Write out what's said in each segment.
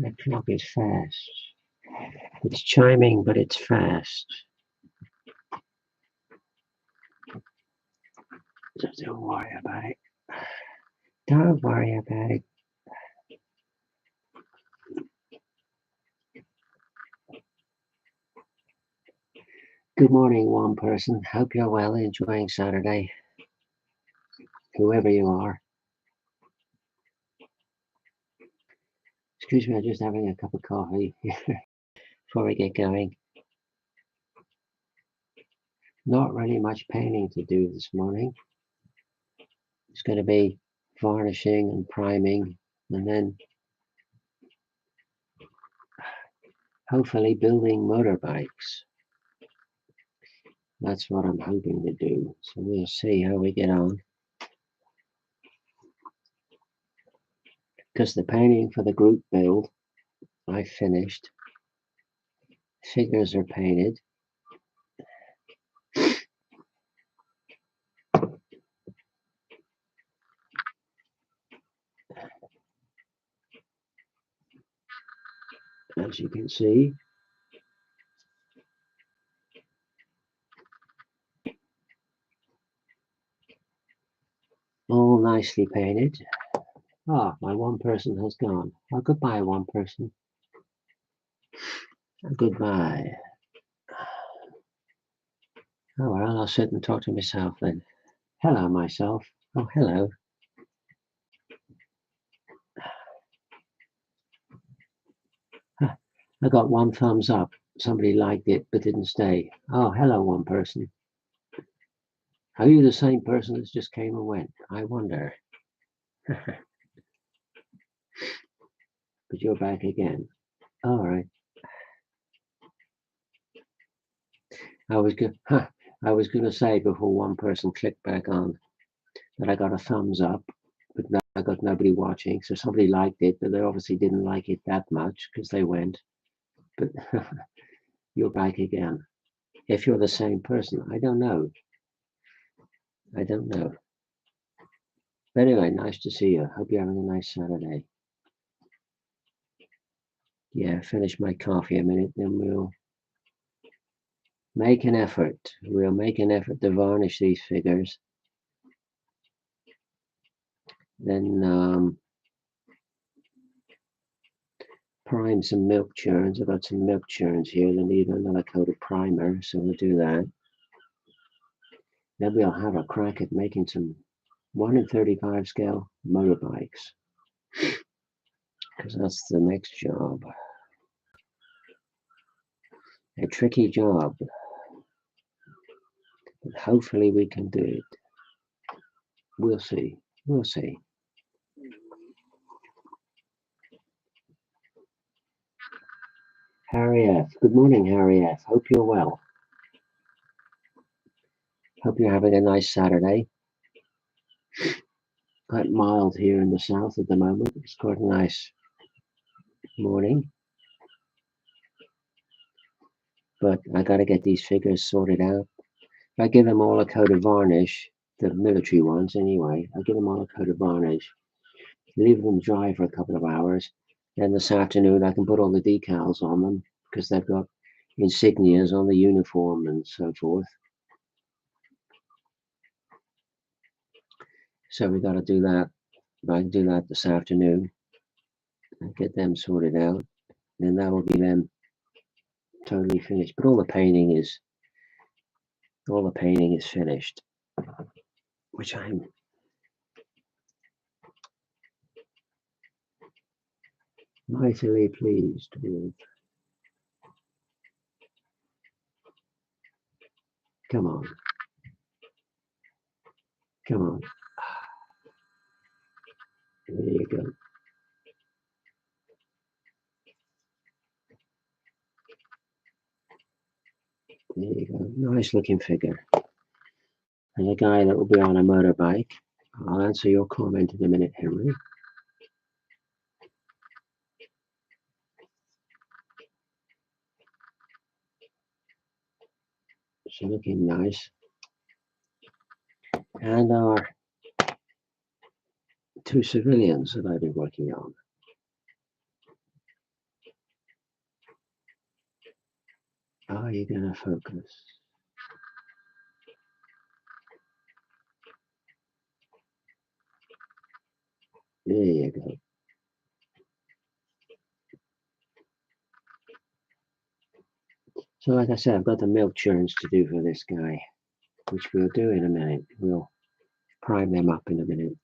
The clock is fast. It's chiming, but it's fast. So don't worry about it. Don't worry about it. Good morning, one person. Hope you're well, enjoying Saturday. Whoever you are. Excuse me, I'm just having a cup of coffee before we get going. Not really much painting to do this morning. It's going to be varnishing and priming, and then hopefully building motorbikes. That's what I'm hoping to do. So we'll see how we get on. Because the painting for the group build, I finished. Figures are painted. As you can see. All nicely painted. Ah, my one person has gone. Oh, goodbye, one person. Goodbye. Oh, well, I'll sit and talk to myself then. Hello, myself. Oh, hello. I got one thumbs up. Somebody liked it but didn't stay. Oh, hello, one person. Are you the same person that just came and went? I wonder. But you're back again. All right. I was going to say before one person clicked back on that I got a thumbs up, but no, I got nobody watching. So somebody liked it, but they obviously didn't like it that much because they went. But you're back again. If you're the same person, I don't know. I don't know. But anyway, nice to see you. Hope you're having a nice Saturday. Yeah, finish my coffee a minute, then we'll make an effort. We'll make an effort to varnish these figures. Then prime some milk churns. I've got some milk churns here that need another coat of primer, so we'll do that. Then we'll have a crack at making some 1 in 35 scale motorbikes, because that's the next job. A tricky job, but hopefully we can do it. We'll see. We'll see. Harry F. Good morning, Harry F. Hope you're well. Hope you're having a nice Saturday. Quite mild here in the south at the moment. It's quite a nice morning. But I got to get these figures sorted out. If I give them all a coat of varnish, the military ones anyway, I give them all a coat of varnish, leave them dry for a couple of hours. Then this afternoon I can put all the decals on them because they've got insignias on the uniform and so forth. So we got to do that. I can do that this afternoon and get them sorted out. Then that will be them totally finished. But all the painting is finished, which I'm mightily pleased with. Come on. Come on. There you go. There you go. Nice looking figure. And a guy that will be on a motorbike. I'll answer your comment in a minute, Henry. So looking nice. And our 2 civilians that I've been working on. Are you going to focus? There you go. So like I said, I've got the milk churns to do for this guy, which we'll do in a minute. We'll prime them up in a minute.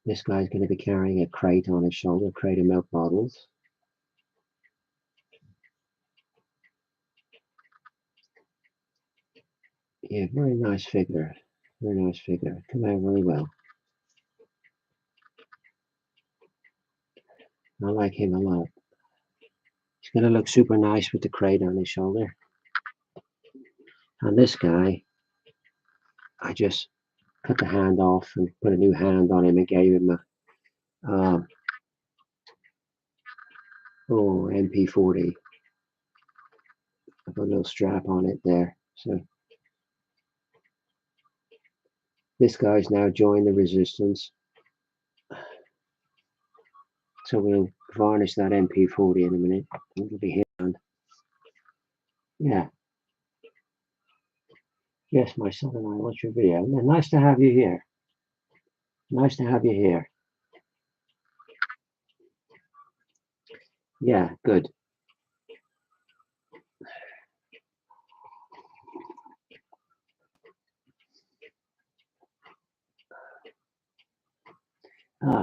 This guy's going to be carrying a crate on his shoulder, a crate of milk bottles. Yeah, very nice figure. Very nice figure. Come out really well. I like him a lot. He's going to look super nice with the crate on his shoulder. And this guy, I just cut the hand off and put a new hand on him and gave him a MP40. I put a little strap on it there. So this guy's now joined the resistance. So we'll varnish that MP40 in a minute. It'll be here. Yeah. Yes, my son and I watch your video. Nice to have you here. Nice to have you here. Yeah, good.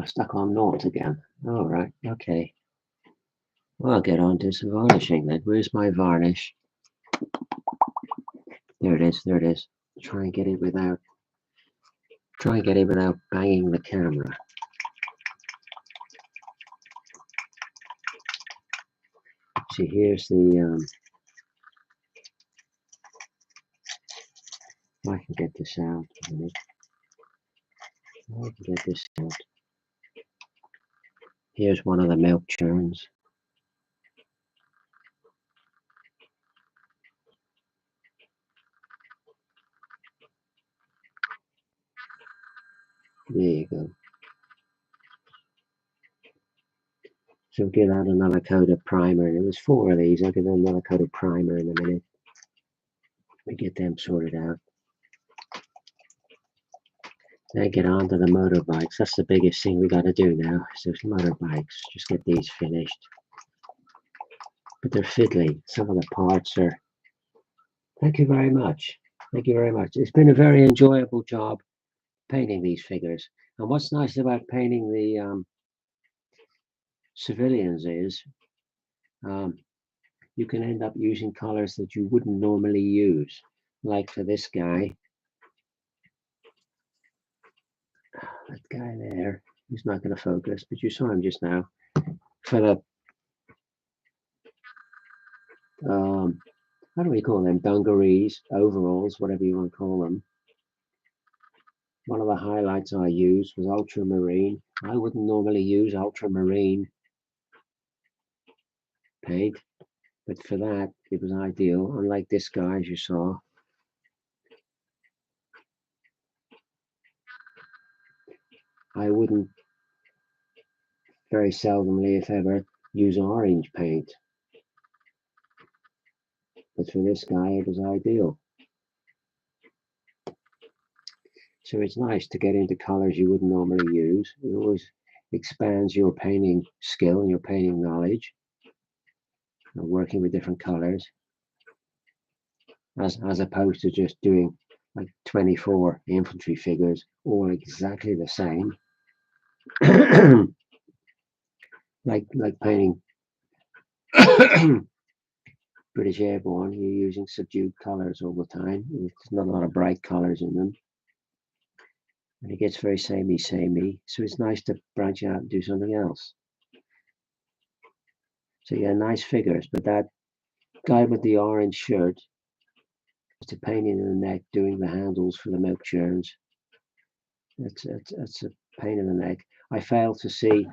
Stuck on naught again. All right, okay. Well, I'll get on to some varnishing then. Where's my varnish? There it is, there it is. Try and get it without banging the camera. See, here's the I can get this out. I can get this out. Here's one of the milk churns. There you go. So give that another coat of primer. There was 4 of these. I'll give them another coat of primer in a minute. We get them sorted out. Then get on to the motorbikes. That's the biggest thing we got to do now. Is those motorbikes. Just get these finished. But they're fiddly. Some of the parts are. Thank you very much. Thank you very much. It's been a very enjoyable job painting these figures. And what's nice about painting the civilians is you can end up using colors that you wouldn't normally use. Like for this guy, that guy there, he's not going to focus, but you saw him just now. For the, how do we call them? Dungarees, overalls, whatever you want to call them. One of the highlights I used was ultramarine. I wouldn't normally use ultramarine paint, but for that, it was ideal. Unlike this guy, as you saw. I wouldn't very seldomly, if ever, use orange paint. But for this guy, it was ideal. So it's nice to get into colors you wouldn't normally use. It always expands your painting skill and your painting knowledge. And working with different colors. As opposed to just doing like 24 infantry figures, all exactly the same. like painting British Airborne, you're using subdued colors all the time. There's not a lot of bright colors in them. And it gets very samey. So it's nice to branch out and do something else. So yeah, nice figures. But that guy with the orange shirt, it's a pain in the neck doing the handles for the milk churns. It's a pain in the neck. I fail to see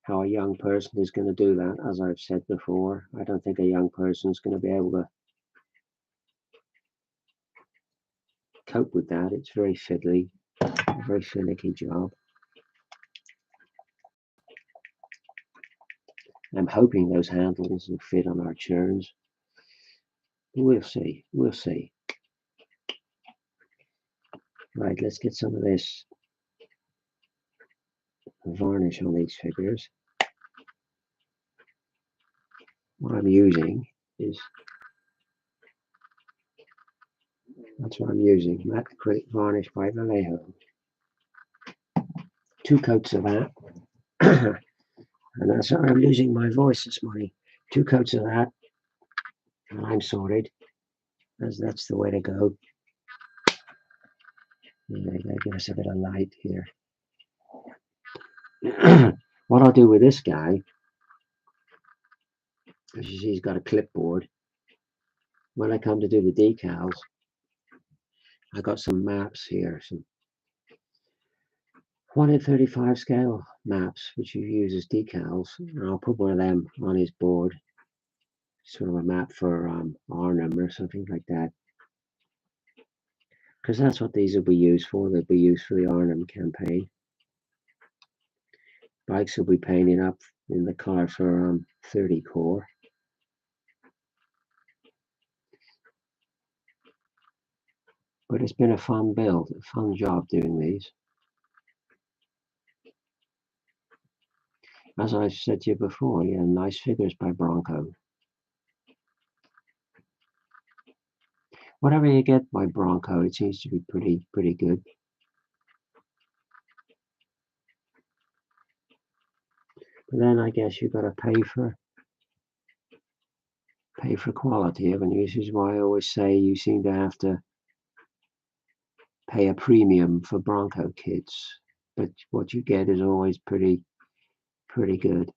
how a young person is going to do that. As I've said before, I don't think a young person is going to be able to cope with that. It's very fiddly, a very finicky job. I'm hoping those handles will fit on our churns. We'll see. We'll see. Right, let's get some of this varnish on these figures. What I'm using is, that's what I'm using, matte acrylic varnish by Vallejo. 2 coats of that. And that's how I'm losing my voice this morning. 2 coats of that, and I'm sorted. That's the way to go. Yeah, give us a bit of light here. What I'll do with this guy, as you see, he's got a clipboard. When I come to do the decals, I got some maps here, some 1 in 35 scale maps, which you use as decals. And I'll put one of them on his board, sort of a map for Arnhem or something like that. Because that's what these will be used for. They'll be used for the Arnhem campaign. Bikes will be painted up in the color for 30 core. But it's been a fun build, a fun job doing these. As I've said to you before, yeah, nice figures by Bronco. Whatever you get by Bronco, it seems to be pretty good. But then I guess you've got to pay for quality, haven't you? This is why I always say you seem to have to pay a premium for Bronco kits, but what you get is always pretty good.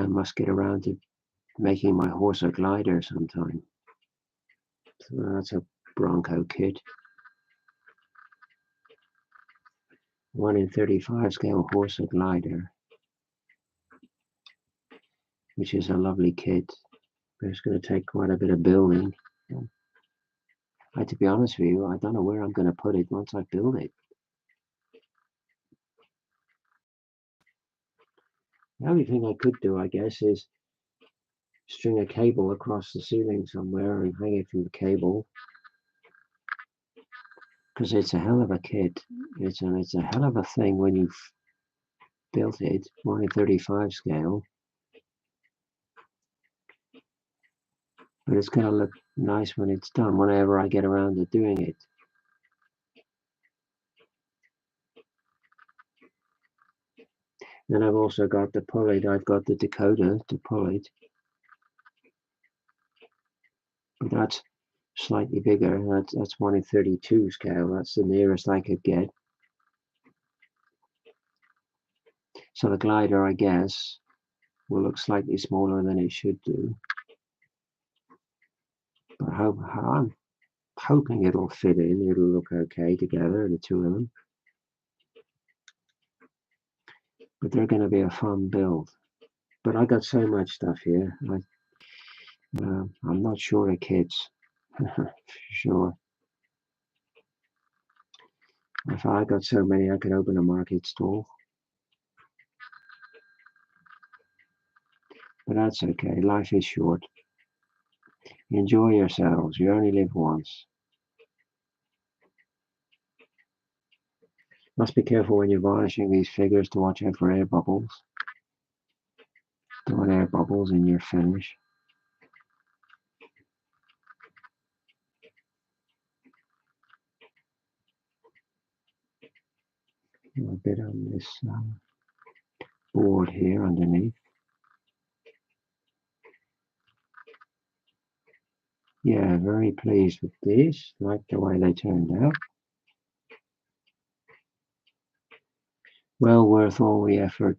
Must get around to making my Horsa glider sometime. So that's a Bronco kit. 1 in 35 scale Horsa glider, which is a lovely kit, but it's going to take quite a bit of building. To be honest with you, I don't know where I'm going to put it once I build it. The only thing I could do, I guess, is string a cable across the ceiling somewhere and hang it from the cable. Because it's a hell of a kit. It's a hell of a thing when you've built it, 1 in 35 scale. But it's going to look nice when it's done, whenever I get around to doing it. Then I've also got the pull it. I've got the Dakota to pull it. But that's slightly bigger. That's 1 in 32 scale. That's the nearest I could get. So the glider, I guess, will look slightly smaller than it should do. But I'm hoping it'll fit in. It'll look okay together, the 2 of them. But they're going to be a fun build. But I got so much stuff here. I'm not short of kits, for sure. If I got so many, I could open a market stall. But that's okay. Life is short. Enjoy yourselves. You only live once. Must be careful when you're varnishing these figures to watch out for air bubbles. Don't want air bubbles in your finish. A bit on this board here underneath. Yeah, very pleased with these. Like the way they turned out. Well worth all the effort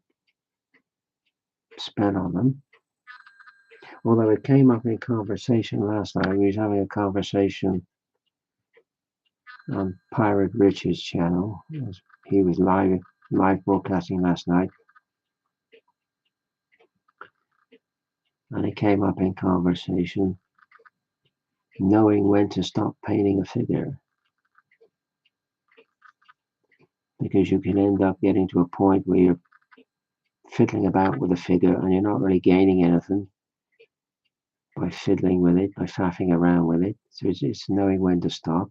spent on them. Although it came up in conversation last night. We was having a conversation on Pirate Rich's channel. He was live broadcasting last night. And it came up in conversation, knowing when to stop painting a figure. because you can end up getting to a point where you're fiddling about with a figure and you're not really gaining anything by fiddling with it, by faffing around with it. So it's knowing when to stop.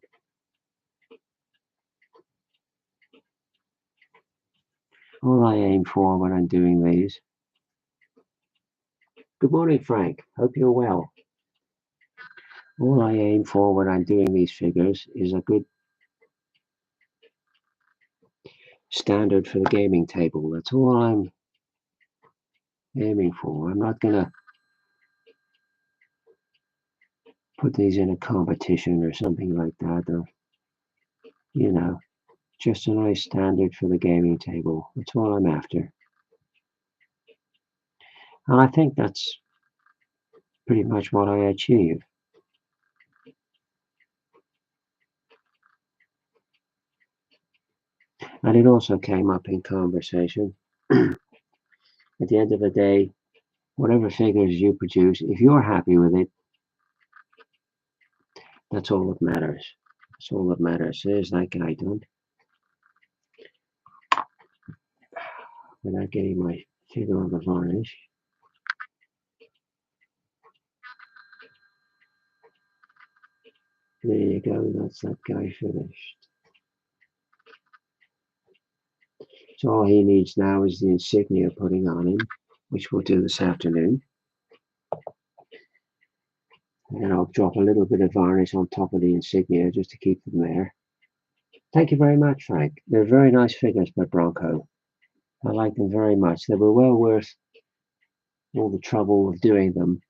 All I aim for when I'm doing these. Good morning, Frank. Hope you're well. All I aim for when I'm doing these figures is a good standard for the gaming table. That's all I'm aiming for. I'm not going to put these in a competition or something like that. Or, you know, just a nice standard for the gaming table. That's all I'm after. And I think that's pretty much what I achieve. And it also came up in conversation. At the end of the day, whatever figures you produce, if you're happy with it, that's all that matters. That's all that matters. There's that guy done. Without getting my finger on the varnish. There you go, that's that guy finished. So all he needs now is the insignia putting on him, which we'll do this afternoon. And I'll drop a little bit of varnish on top of the insignia just to keep them there. Thank you very much, Frank. They're very nice figures by Bronco. I like them very much. They were well worth all the trouble of doing them.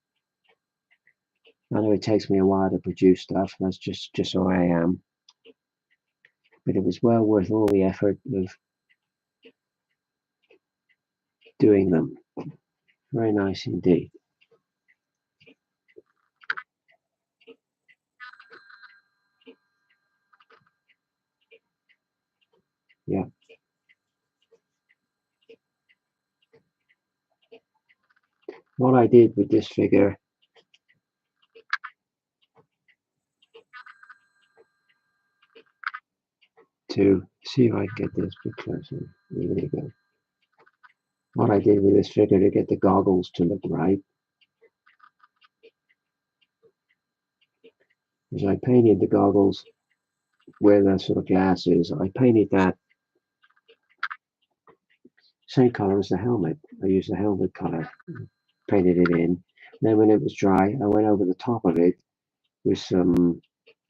I know it takes me a while to produce stuff. That's just who I am. But it was well worth all the effort of doing them. Very nice indeed. Yeah. What I did with this figure to see if I can get this a bit closer. There you go. What I did with this figure to get the goggles to look right is I painted the goggles where the sort of glass is. I painted that same color as the helmet. I used the helmet color, painted it in. Then when it was dry, I went over the top of it with some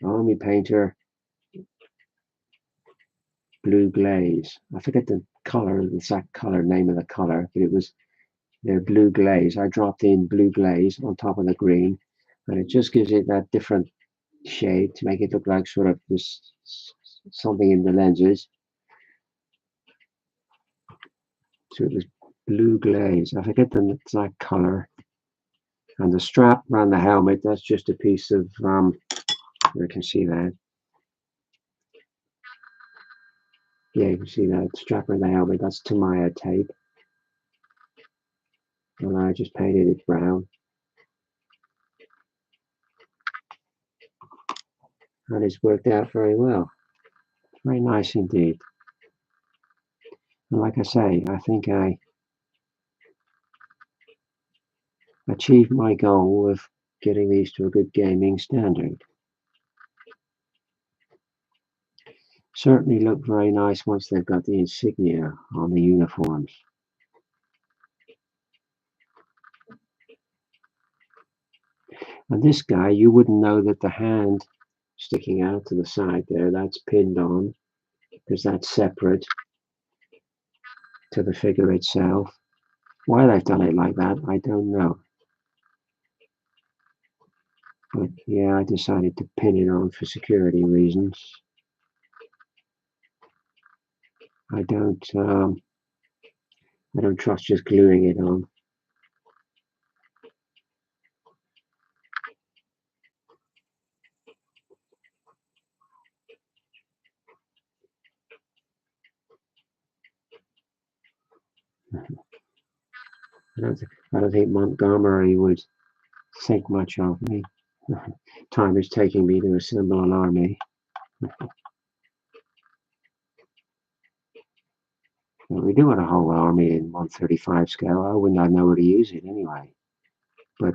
Army Painter blue glaze. I forget the color, the exact color name of the color, but it was their blue glaze. I dropped in blue glaze on top of the green, and it just gives it that different shade to make it look like sort of this something in the lenses. So it was blue glaze. I forget the exact color. And the strap around the helmet, that's just a piece of, you can see that. Yeah, you can see that strap around the helmet, that's Tamiya tape. And I just painted it brown. And it's worked out very well. Very nice indeed. And like I say, I think I achieved my goal of getting these to a good gaming standard. Certainly look very nice once they've got the insignia on the uniforms. And this guy, you wouldn't know that the hand sticking out to the side there, that's pinned on, because that's separate to the figure itself. Why they've done it like that, I don't know. But yeah, I decided to pin it on for security reasons. I don't trust just gluing it on. I don't think Montgomery would think much of me. Time is taking me to assemble an army. If we do want a whole army in 135 scale, I wouldn't know where to use it anyway. But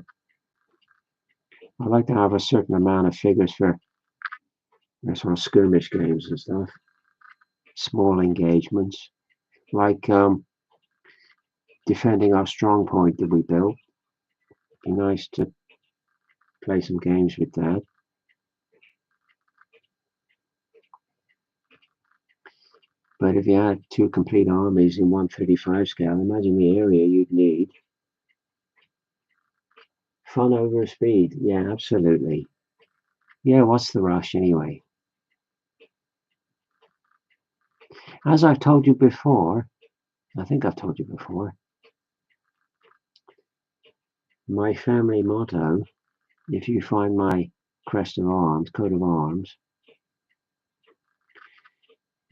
I like to have a certain amount of figures for sort of skirmish games and stuff, small engagements, like defending our strong point that we built. Be nice to play some games with that. But if you had 2 complete armies in 135 scale, imagine the area you'd need. Fun over speed. Yeah, absolutely. Yeah, what's the rush anyway? As I've told you before, I think I've told you before, my family motto, if you find my crest of arms, coat of arms,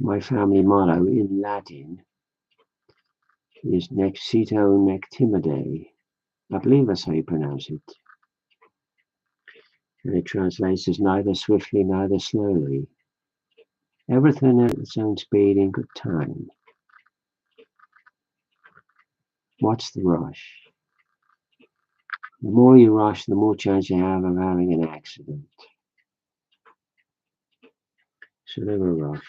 my family motto in Latin is Nexito Nec Timide. I believe that's how you pronounce it. And it translates as neither swiftly, neither slowly. Everything at its own speed in good time. What's the rush? The more you rush, the more chance you have of having an accident. So never rush.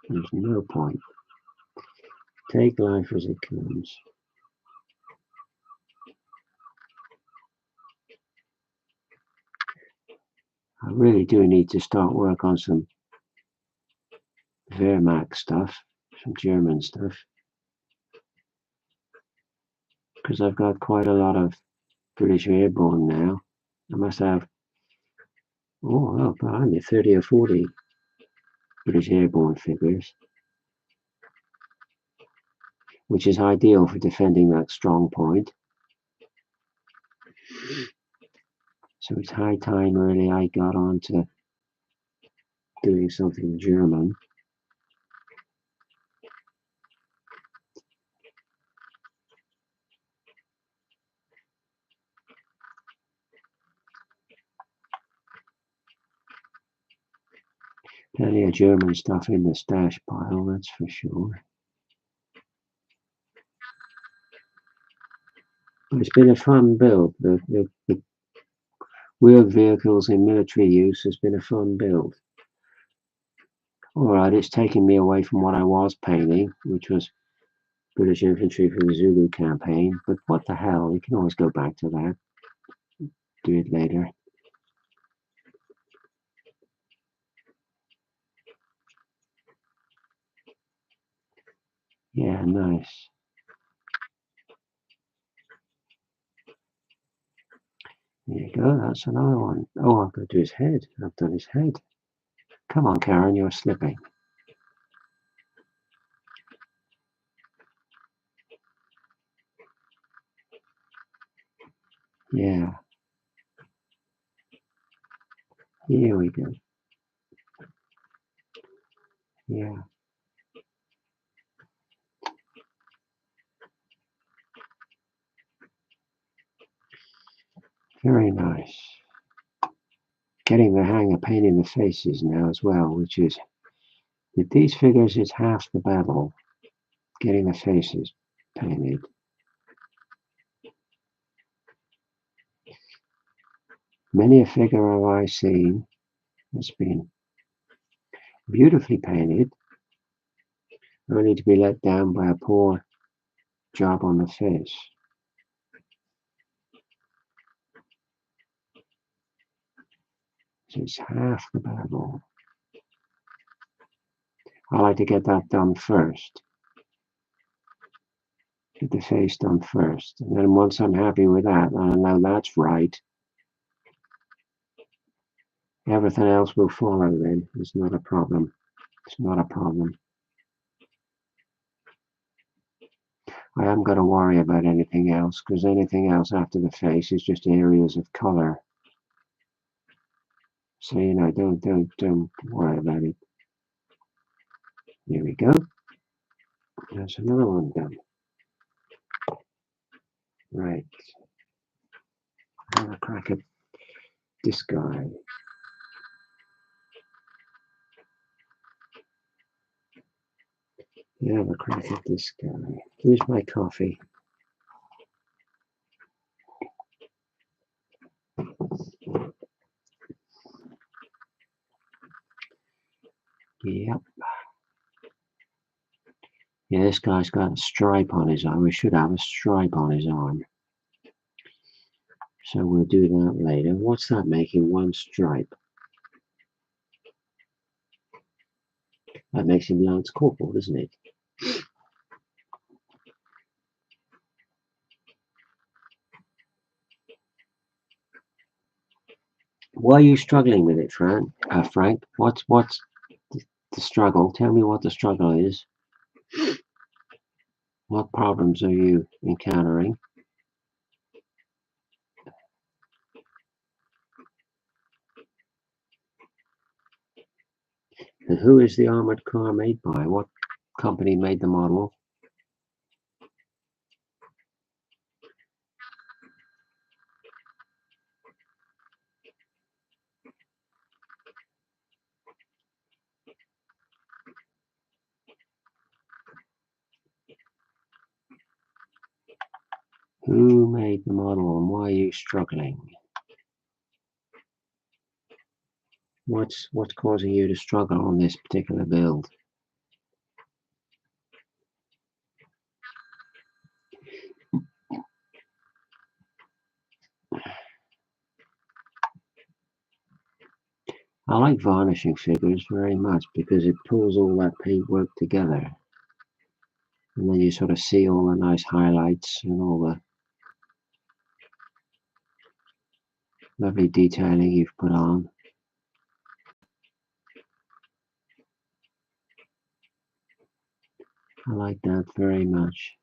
There's no point. Take life as it comes. I really do need to start work on some Wehrmacht stuff, some German stuff, because I've got quite a lot of British Airborne now. I must have, behind me, 30 or 40 British Airborne figures, which is ideal for defending that strong point. So it's high time really I got on to doing something German. Plenty of German stuff in the stash pile, that's for sure. But it's been a fun build. The wheeled vehicles in military use has been a fun build. Alright, it's taken me away from what I was painting, which was British infantry for the Zulu campaign, but what the hell, you can always go back to that. Do it later. Yeah, nice. There you go, that's another one. Oh, I've got to do his head. I've done his head. Come on, Karen, you're slipping. Yeah. Here we go. Yeah. Very nice. Getting the hang of painting the faces now as well, which is, with these figures, it's half the battle. Getting the faces painted. Many a figure have I seen that's been beautifully painted, only to be let down by a poor job on the face. So it's half the battle. I like to get that done first. Get the face done first. And then once I'm happy with that, and I know that's right, everything else will follow then. It's not a problem. It's not a problem. I haven't got to worry about anything else, because anything else after the face is just areas of color. So, don't worry about it. Here we go. There's another one done. Right. Have a crack at this guy. Have a crack at this guy. Where's my coffee? Yep. Yeah, this guy's got a stripe on his arm. We should have a stripe on his arm. So we'll do that later. What's that making? One stripe. That makes him Lance Corporal, doesn't it? Why are you struggling with it, Frank? What's the struggle? Tell me what the struggle is. What problems are you encountering? And who is the armored car made by? What company made the model? Who made the model and why are you struggling? What's causing you to struggle on this particular build? I like varnishing figures very much because it pulls all that paintwork together. And then you sort of see all the nice highlights and all the lovely detailing you've put on. I like that very much.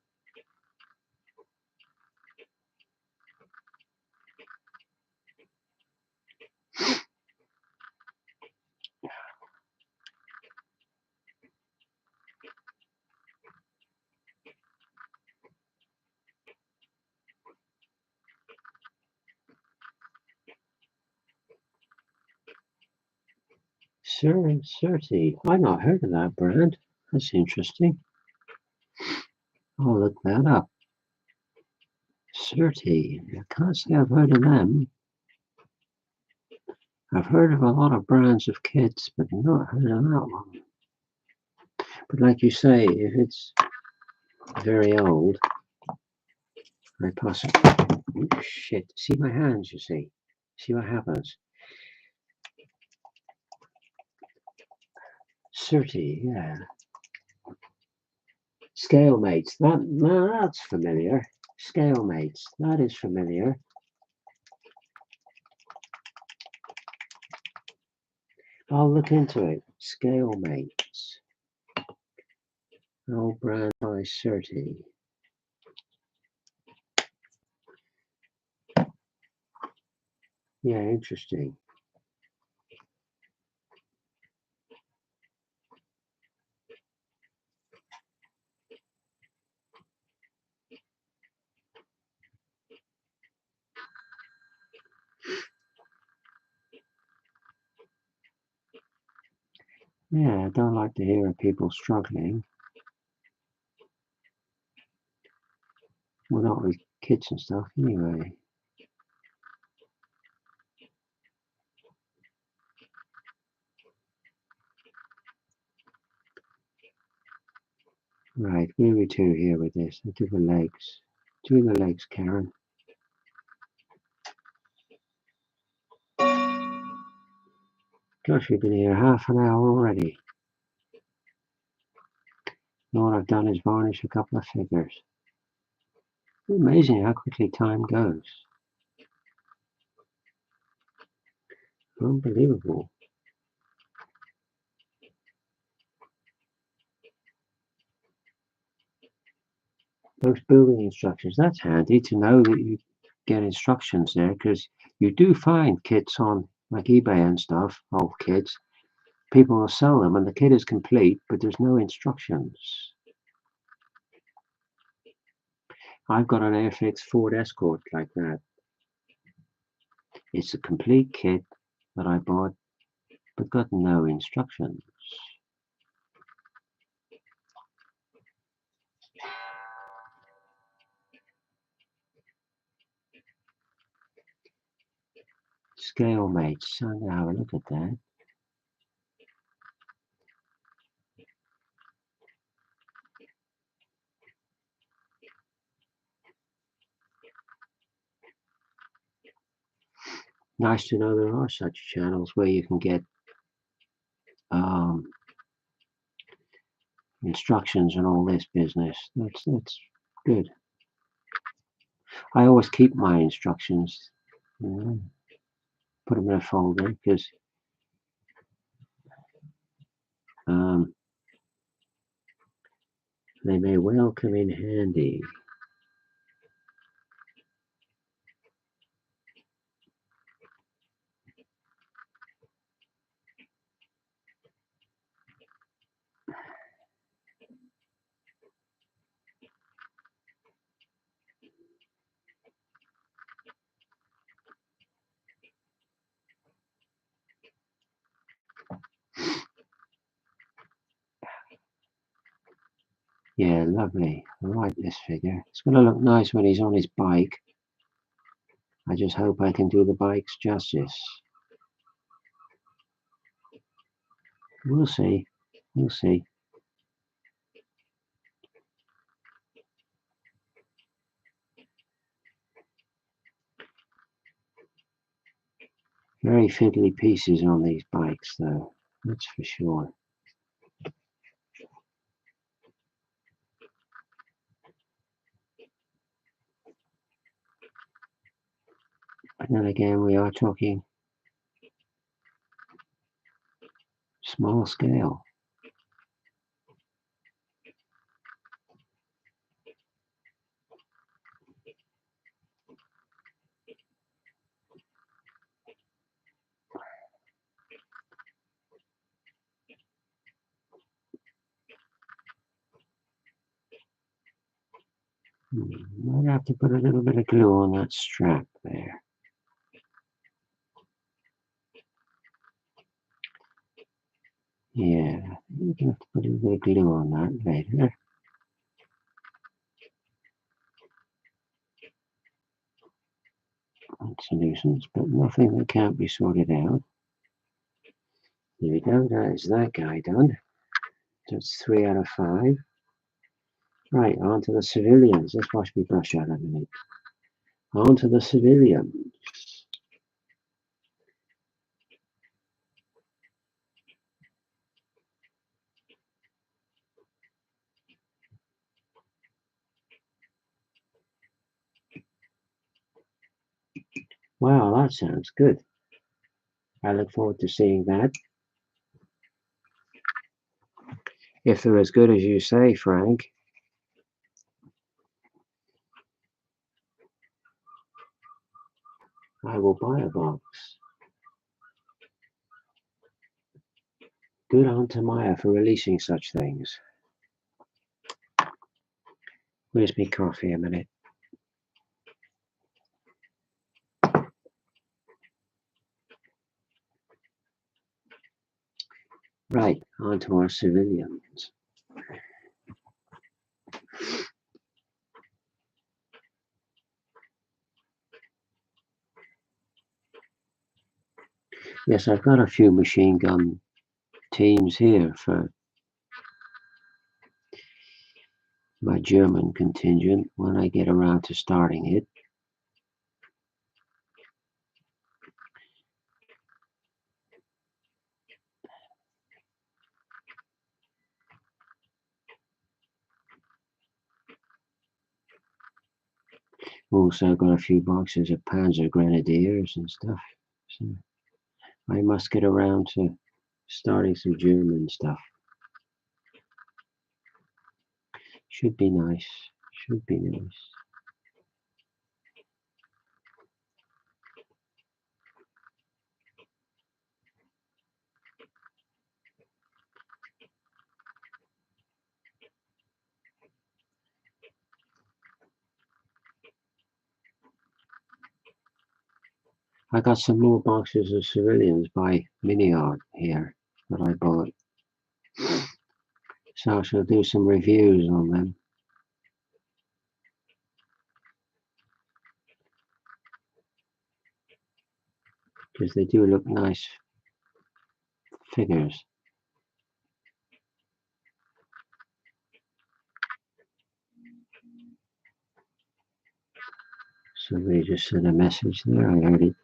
Certi. I've not heard of that brand. That's interesting. I'll look that up. Certi. I can't say I've heard of them. I've heard of a lot of brands of kits, but not heard of that one. But like you say, if it's very old, I possibly... Oh, shit. See my hands, you see? See what happens? Certi, yeah. Scale mates. That's familiar. Scale mates. That is familiar. I'll look into it. Scale mates. Old brand by Certi. Yeah, interesting. Yeah, I don't like to hear of people struggling. Well, not with kids and stuff, anyway. Right, where are we to here with this? Do the legs. Do the legs, Karen. Gosh, we've been here half an hour already. All I've done is varnish a couple of figures. It's amazing how quickly time goes. Unbelievable. Those building instructions, that's handy to know that you get instructions there, because you do find kits on like eBay and stuff, old kits. People will sell them and the kit is complete, but there's no instructions. I've got an Airfix Ford Escort like that. It's a complete kit that I bought, but got no instructions. scale mates. I'm going to have a look at that. Nice to know there are such channels where you can get instructions and all this business. That's good. I always keep my instructions, put them in a folder, because they may well come in handy. Yeah, lovely. I like this figure. It's going to look nice when he's on his bike. I just hope I can do the bikes justice. We'll see. We'll see. Very fiddly pieces on these bikes, though. That's for sure. But then again, we are talking small scale. Might have to put a little bit of glue on that strap there. Yeah, you can have to put a little bit of glue on that later. It's a nuisance, but nothing that can't be sorted out. There we go, that is that guy done. That's 3 out of 5. Right, on to the civilians. Let's wash my brush out a minute. On to the civilians. Wow, that sounds good. I look forward to seeing that. If they're as good as you say, Frank. I will buy a box. Good on Tamaya for releasing such things. Where's me coffee a minute? Right, on to our civilians. Yes, I've got a few machine gun teams here for my German contingent when I get around to starting it. Also got a few boxes of Panzer Grenadiers and stuff. So I must get around to starting some German stuff. Should be nice. Should be nice. I got some more boxes of civilians by Mini Art here that I bought. So I shall do some reviews on them. because they do look nice figures. Somebody just sent a message there. I heard it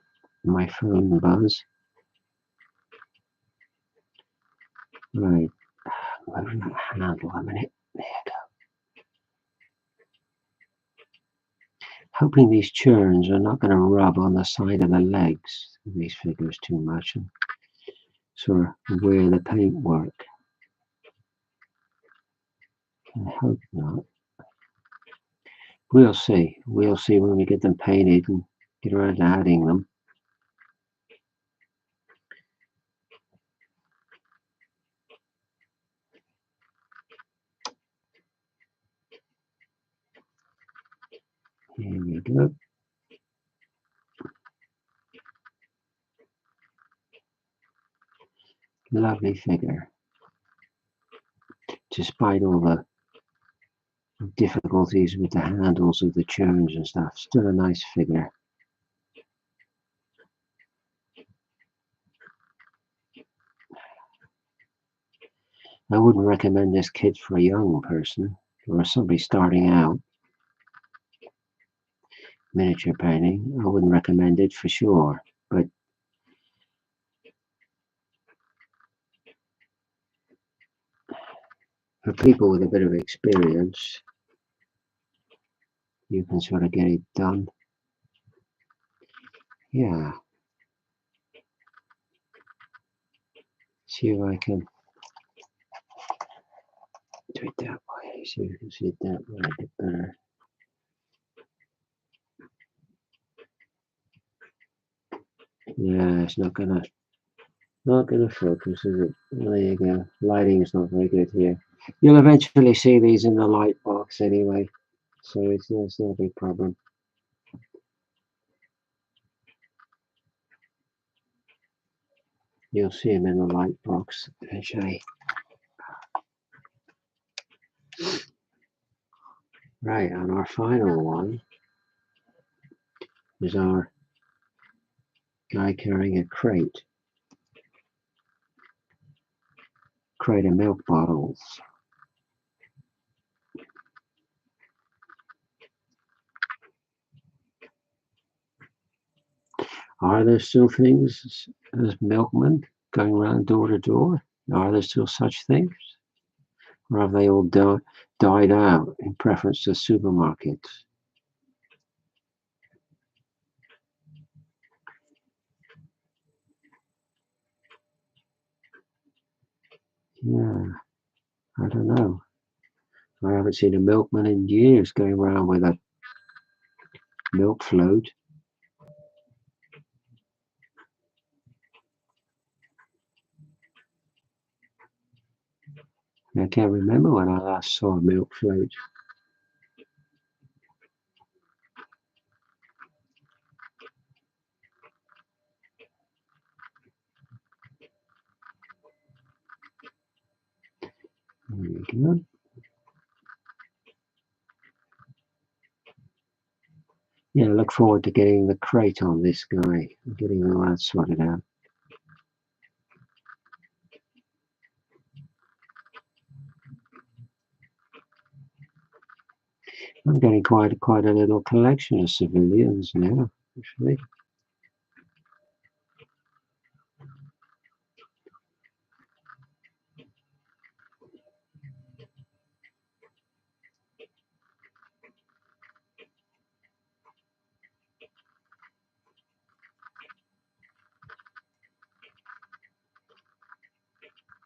in my phone buzz. Right. Moving that handle a minute. There you go. Hoping these churns are not going to rub on the side of the legs of these figures too much and sort of wear the paintwork. I hope not. We'll see. We'll see when we get them painted and get around to adding them. Here we go. Lovely figure. Despite all the difficulties with the handles of the churns and stuff, still a nice figure. I wouldn't recommend this kit for a young person or somebody starting out. Miniature painting, I wouldn't recommend it for sure, but for people with a bit of experience, you can sort of get it done. Yeah. See if I can do it that way, so you can see it that way a bit better. Yeah, it's not gonna focus, is it? There you go. Lighting is not very good here. You'll eventually see these in the light box anyway, so it's not a big problem. You'll see them in the light box eventually. Right, and our final one is our guy carrying a crate of milk bottles. Are there still things as milkmen going around door to door? Are there still such things? Or have they all died out in preference to supermarkets? Yeah, I don't know. I haven't seen a milkman in years going around with a milk float. I can't remember when I last saw a milk float. There we go. Yeah, I look forward to getting the crate on this guy, getting all that sorted out. I'm getting quite a little collection of civilians now, actually.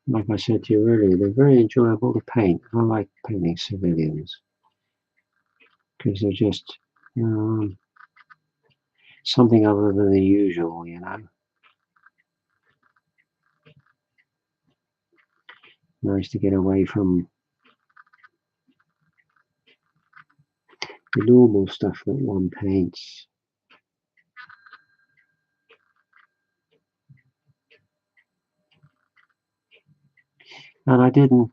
Like I said to you earlier, they're very enjoyable to paint. I like painting civilians because they're just something other than the usual, you know. Nice to get away from the normal stuff that one paints. And I didn't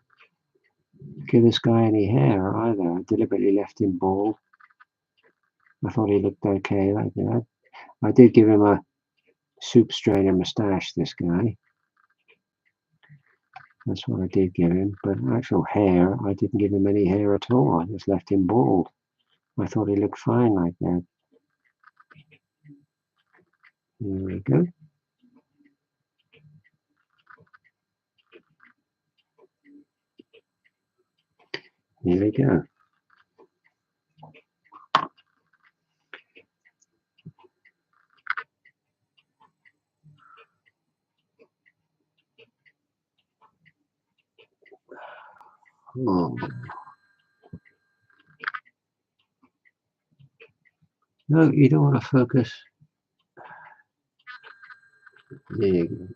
give this guy any hair either. I deliberately left him bald. I thought he looked okay like that. I did give him a soup strainer moustache, this guy. That's what I did give him. But actual hair, I didn't give him any hair at all. I just left him bald. I thought he looked fine like that. There we go. Here we go. Oh. No, you don't want to focus. There you go.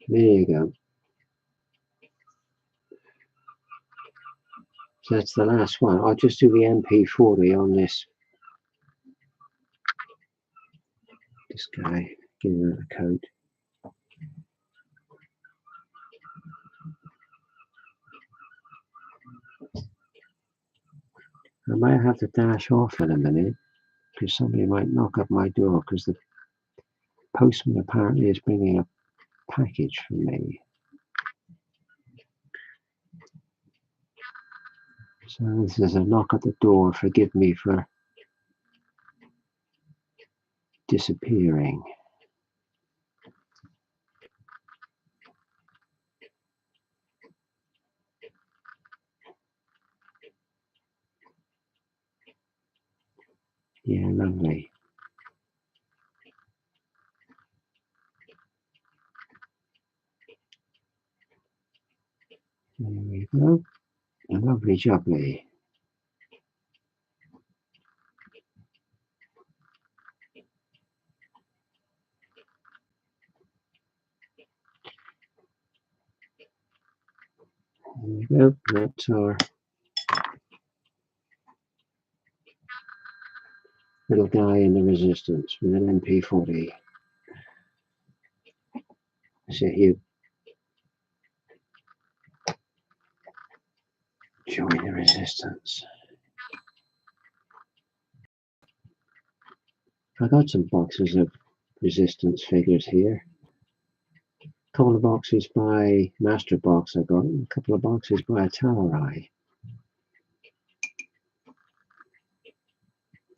There you go. So that's the last one. I'll just do the MP40 on this guy. Give him a coat. I might have to dash off in a minute because somebody might knock up my door because the postman apparently is bringing a package for me. So this is a knock at the door. Forgive me for disappearing. Yeah, lovely. There we go. A lovely jubbly. There we go. That's our little guy in the resistance with an MP40. So you join the resistance. I got some boxes of resistance figures here. A couple of boxes by Master Box I got, a couple of boxes by Talarai.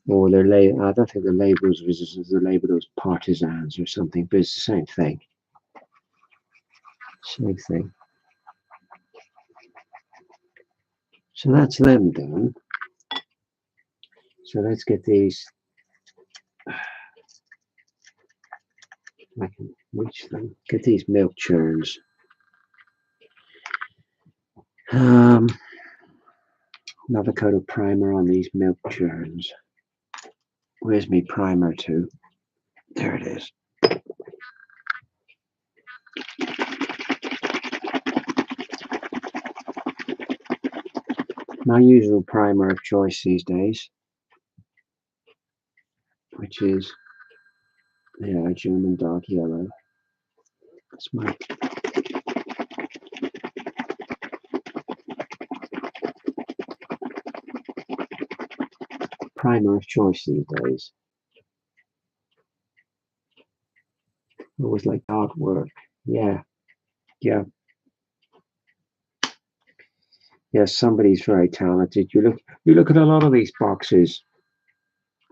Or they're I don't think the labels resistance, the label was partisans or something, but it's the same thing. Same thing. So that's them done. So let's get these. I can reach them. Get these milk churns. Another coat of primer on these milk churns. Where's me primer to? There it is. My usual primer of choice these days, which is a German dark yellow. That's my primer of choice these days. I always like artwork. Yeah. Yes, somebody's very talented. You look at a lot of these boxes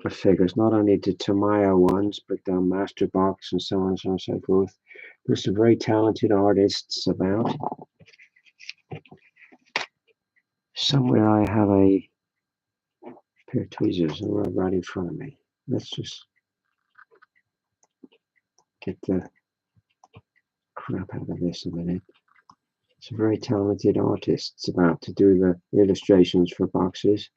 of figures, not only the Tamiya ones, but the Master Box and so on and so forth. There's some very talented artists about. Somewhere I have a pair of tweezers right in front of me. Let's just get the crap out of this a minute. Some very talented artists about to do the illustrations for boxes.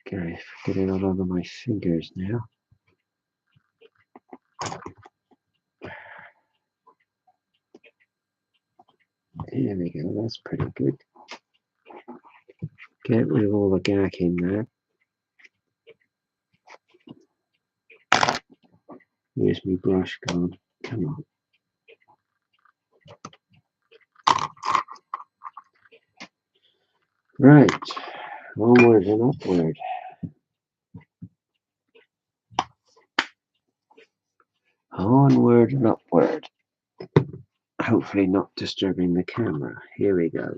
Okay, getting all over my fingers now. There we go, that's pretty good. Get rid of all the gack in there. Where's my brush gone? Come on. Right, onward and upward. Onward and upward. Hopefully not disturbing the camera. Here we go.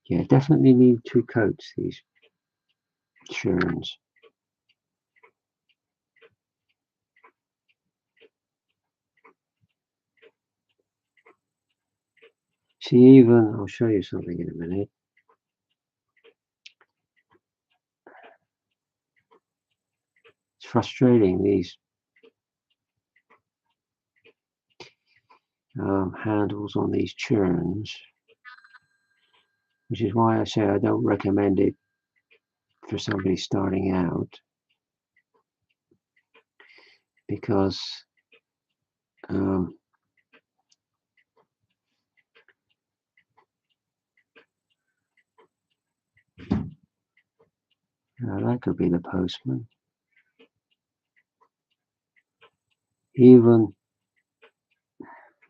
Yeah, definitely need 2 coats, these churns. See, even, I'll show you something in a minute. It's frustrating, these handles on these churns, which is why I say I don't recommend it for somebody starting out, because that could be the postman. Even, I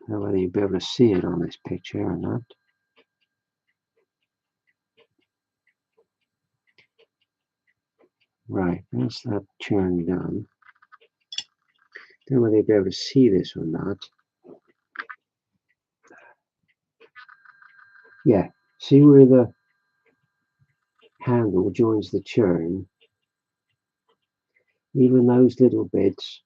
don't know whether you'll be able to see it on this picture or not. Right, that's that churn done. Don't know whether you'll be able to see this or not. Yeah, see where the handle joins the churn? Even those little bits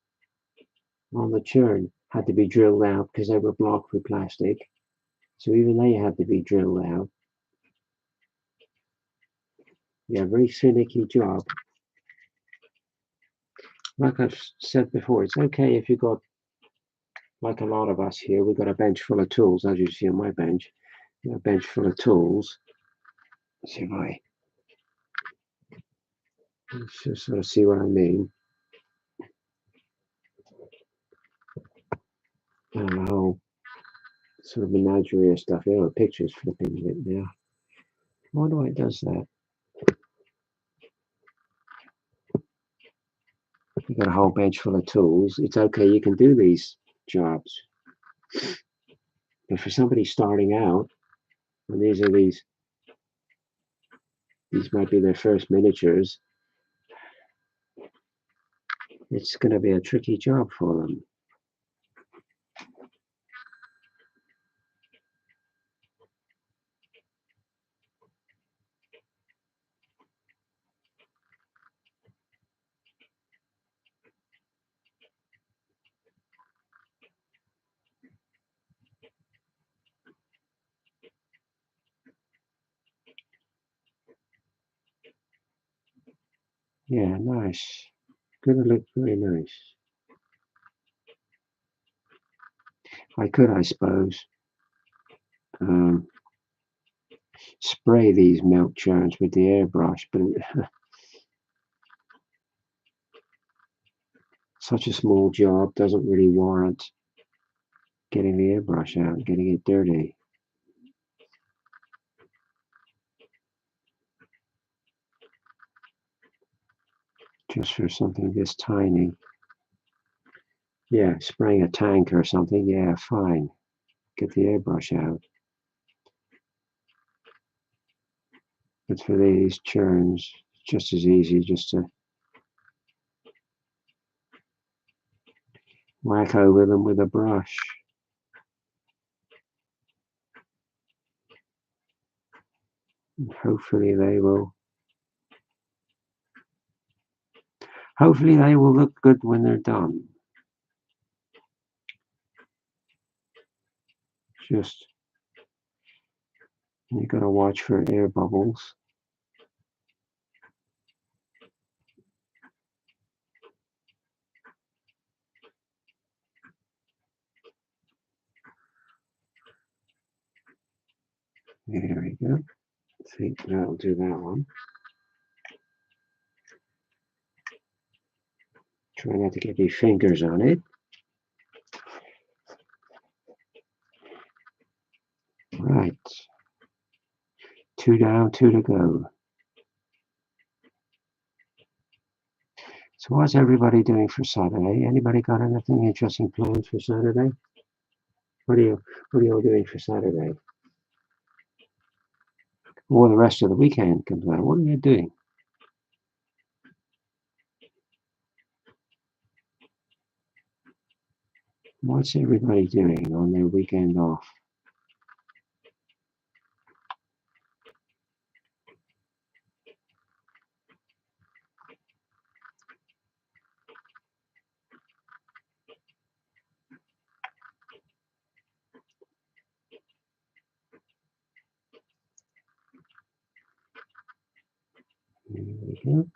on the churn had to be drilled out because they were blocked with plastic. So even they had to be drilled out. Yeah, very finicky job. Like I've said before, it's okay if you've got, like a lot of us here, we've got a bench full of tools, as you see on my bench, a bench full of tools. Let's see if let's just sort of see what I mean. Oh, sort of menagerie of stuff. Yeah, the picture's flipping a bit now. I wonder why it does that. You've got a whole bench full of tools. It's okay, you can do these jobs. But for somebody starting out, and these might be their first miniatures, it's going to be a tricky job for them. Yeah, nice. Gonna look very nice. I could, I suppose, spray these milk churns with the airbrush, but such a small job doesn't really warrant getting the airbrush out and getting it dirty. Just for something this tiny. Yeah, spraying a tank or something, yeah, fine. Get the airbrush out. But for these churns, just as easy just to whack over them with a brush. And hopefully they will look good when they're done. Just, you got to watch for air bubbles. There we go. I think that'll do that one. Try not to get your fingers on it. Right. 2 down, 2 to go. So what's everybody doing for Saturday? Anybody got anything interesting planned for Saturday? What are you all doing for Saturday? Or the rest of the weekend comes out. What are you doing? What's everybody doing on their weekend off? Here we go.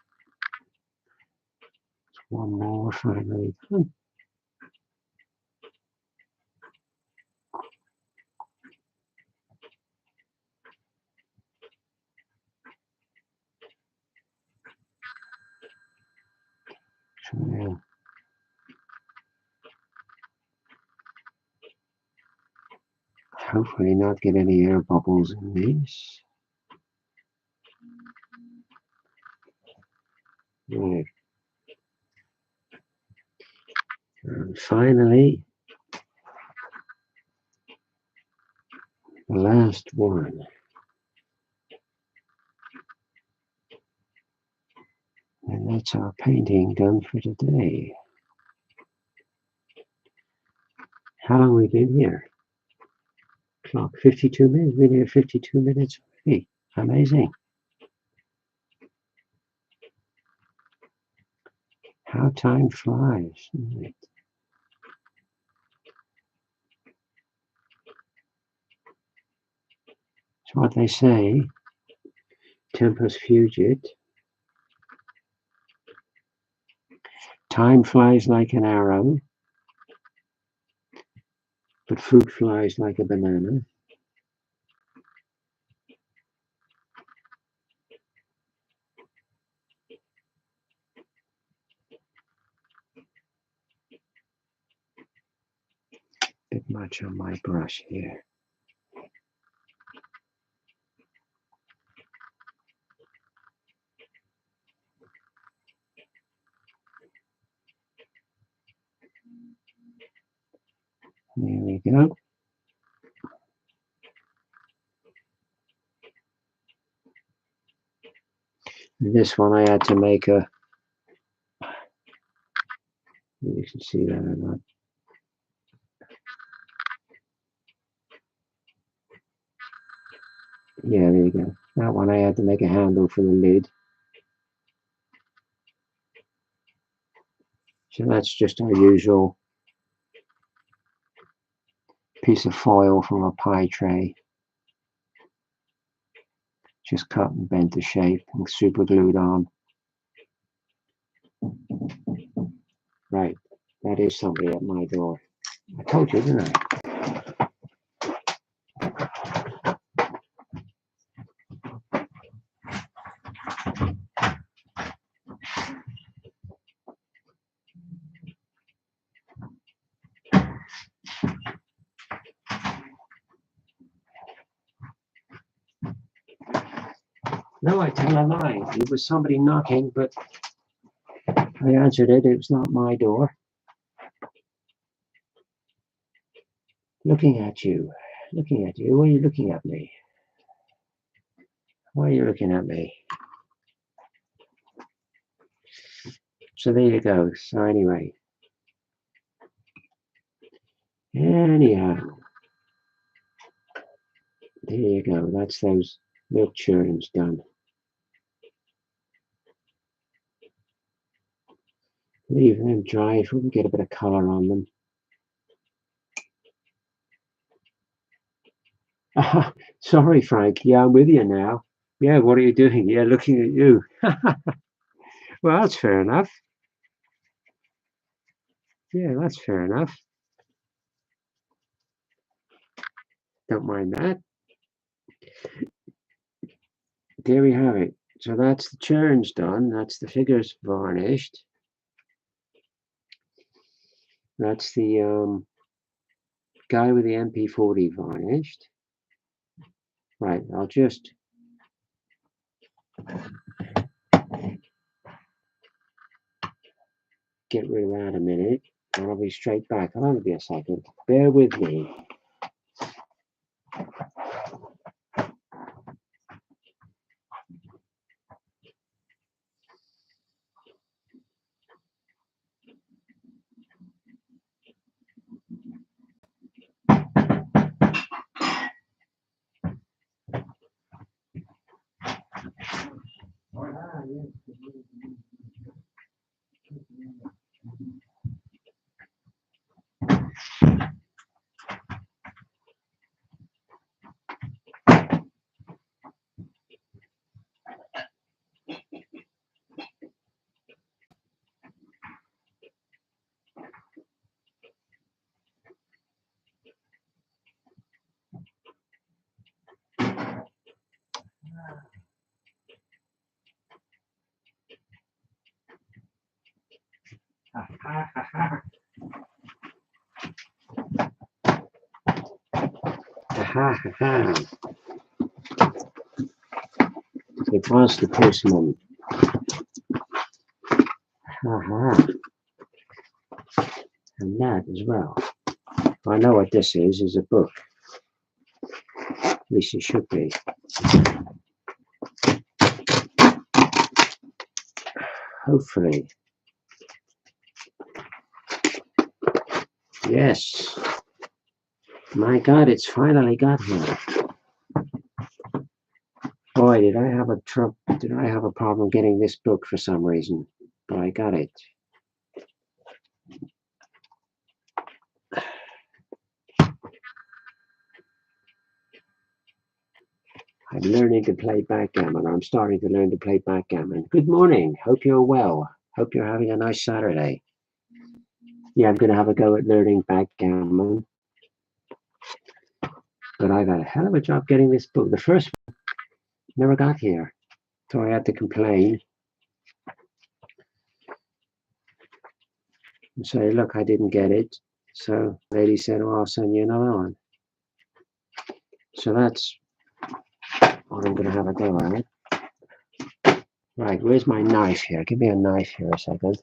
One more finally done. So, hopefully not get any air bubbles in this. Right. And finally, the last one. And that's our painting done for today. How long have we been here? Clock 52 minutes. We've been here 52 minutes already. Amazing. How time flies, isn't it? It's what they say. Tempus fugit. Time flies like an arrow, but fruit flies like a banana. Bit much on my brush here. There we go. And this one I had to make a, you can see that or not. Yeah, there you go. That one I had to make a handle for the lid. So that's just our usual piece of foil from a pie tray. Just cut and bent to shape and super glued on. Right, that is somebody at my door. I told you, didn't I? No, I tell a lie. It was somebody knocking, but I answered it. It was not my door. Looking at you. Looking at you. Why are you looking at me? Why are you looking at me? So there you go. So anyway. Anyhow. There you go. That's those milk churns done. Leave them dry if we can get a bit of colour on them. Sorry, Frank. Yeah, I'm with you now. Yeah, what are you doing? Yeah, looking at you. Well, that's fair enough. Yeah, that's fair enough. Don't mind that. There we have it. So that's the churns done. That's the figures varnished. That's the guy with the MP40 varnished. Right, I'll just get rid of that a minute and I'll be straight back. I'll only be a second. Bear with me. Ha ha ha. It was the postman. Ha ha. And that as well. I know what this is a book. At least it should be. Hopefully. Yes. My God, it's finally got here. Boy, did I have a problem getting this book for some reason, but I got it. I'm learning to play backgammon. I'm starting to learn to play backgammon. Good morning. Hope you're well. Hope you're having a nice Saturday. Yeah, I'm going to have a go at learning backgammon. But I've had a hell of a job getting this book. The first one never got here, so I had to complain and say, look, I didn't get it. So the lady said, oh, I'll send you another one. So that's what I'm going to have a go at. Right, where's my knife here? Give me a knife here a second.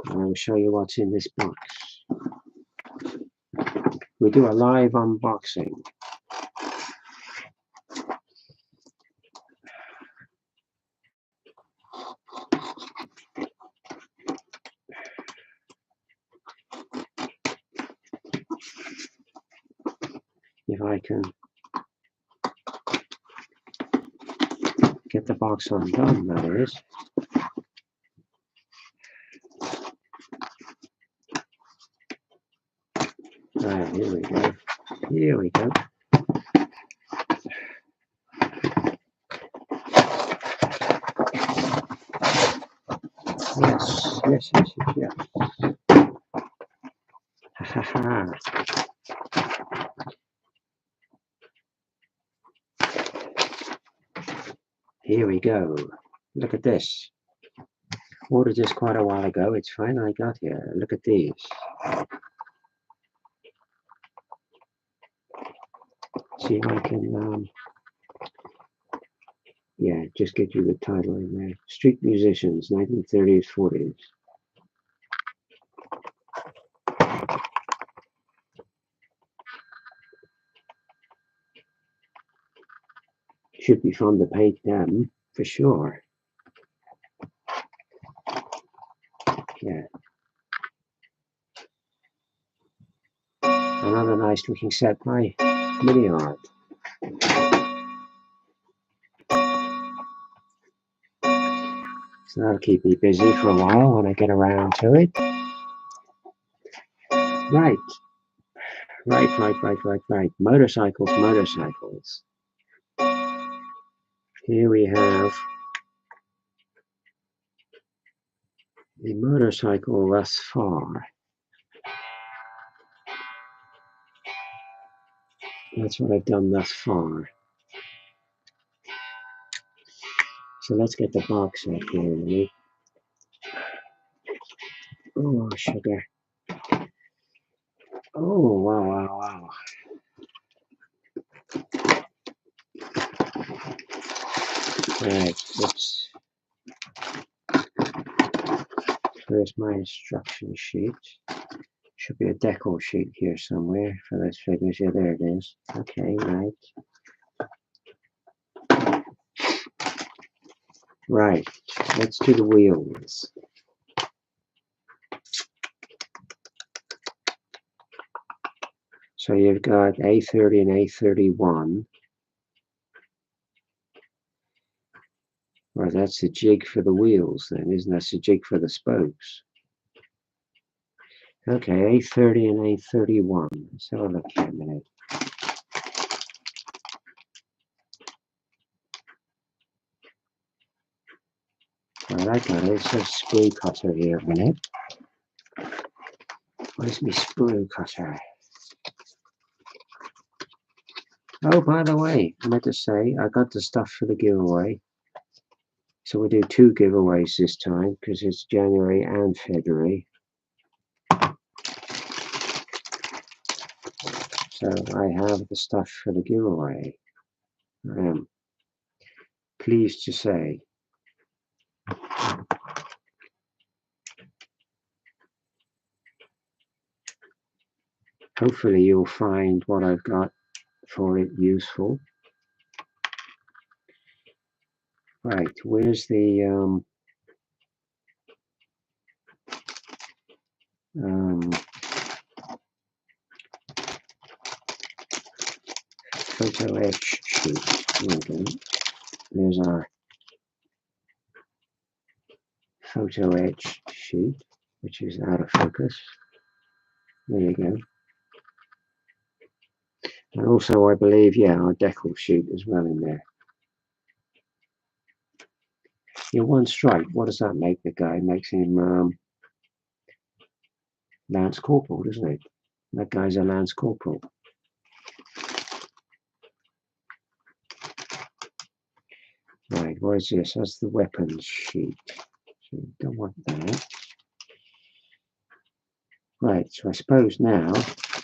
I will show you what's in this box. We do a live unboxing. If I can get the box undone, that is. Right, here we go. Here we go. Yes, yes, yes, yes, yes. Ha ha ha. Here we go. Look at this. Ordered this quite a while ago. It's finally got here. Look at these. See if I can, yeah, just get you the title in there. Street Musicians, 1930s, 40s. Should be fun to paint them, for sure. Yeah. Another nice looking set by Mini Art. So that'll keep me busy for a while when I get around to it. Right. Right. Motorcycles. Here we have the motorcycle thus far. That's what I've done thus far. So let's get the box up here in a minute. Oh, sugar. Oh, wow. Right, oops. Where's my instruction sheet? Should be a decal sheet here somewhere for those figures. Yeah, there it is. Okay, right. Right, let's do the wheels. So you've got A30 and A31. Right, that's the jig for the wheels then, isn't that the jig for the spokes? Okay, A30 and A31. Let's have a look here a minute. Right, I got it. It says sprue cutter here a minute. Where's my sprue cutter? Oh, by the way, I meant to say, I got the stuff for the giveaway. So we'll do 2 giveaways this time because it's January and February. So I have the stuff for the giveaway. I am pleased to say. Hopefully you'll find what I've got for it useful. Right, where's the photo etch sheet? Okay. There's our photo etch sheet, which is out of focus. There you go. And also, I believe, yeah, our decal sheet as well in there. Yeah, 1 strike. What does that make the guy? It makes him Lance Corporal, doesn't it? That guy's a Lance Corporal. Right, what is this? That's the weapons sheet. So we don't want that. Right, so I suppose now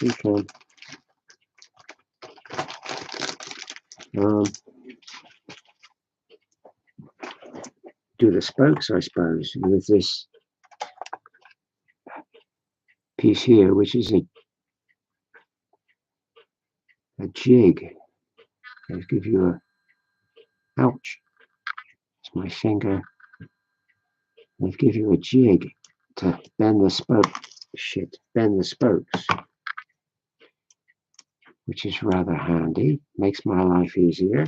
we can do the spokes, I suppose, with this piece here, which is a jig. I'll give you a, ouch, it's my finger. I'll give you a jig to bend the bend the spokes, which is rather handy, makes my life easier.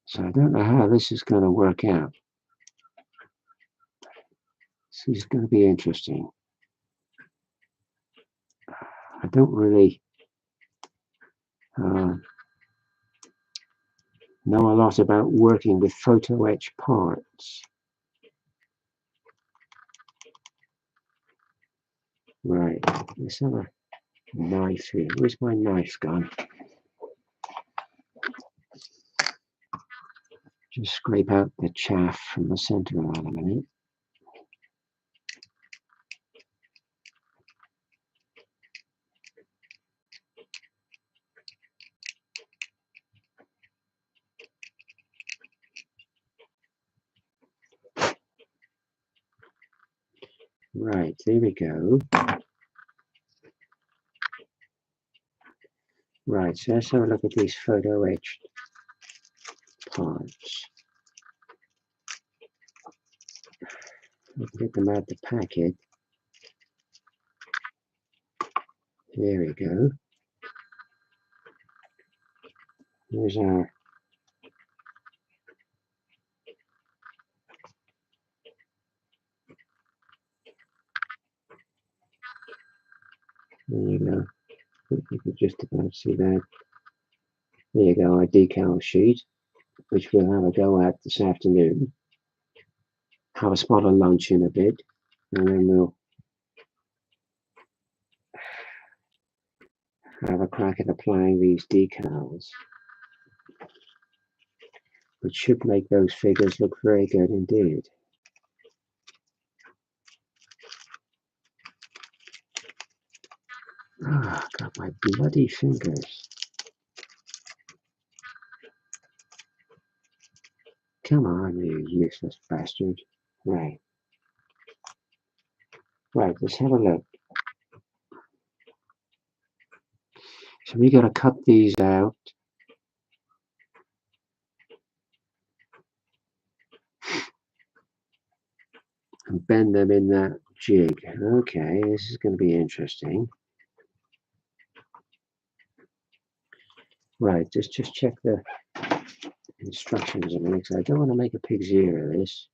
So I don't know how this is going to work out. This is going to be interesting. I don't really know a lot about working with photo etch parts. Right, let's have a knife here. Where's my knife gone? Just scrape out the chaff from the center element. Right, there we go. Right, so let's have a look at these photo etched parts. We can get them out the packet. There we go. Here's our there you go. You can just about see that. There you go, our decal sheet, which we'll have a go at this afternoon. Have a spot of lunch in a bit, and then we'll have a crack at applying these decals, which should make those figures look very good indeed. Ah, got my bloody fingers. Come on, you useless bastard. Right. Right, let's have a look. So we got to cut these out. And bend them in that jig. Okay, this is going to be interesting. Right, just check the instructions a minute, because I don't want to make a pig's ear of this.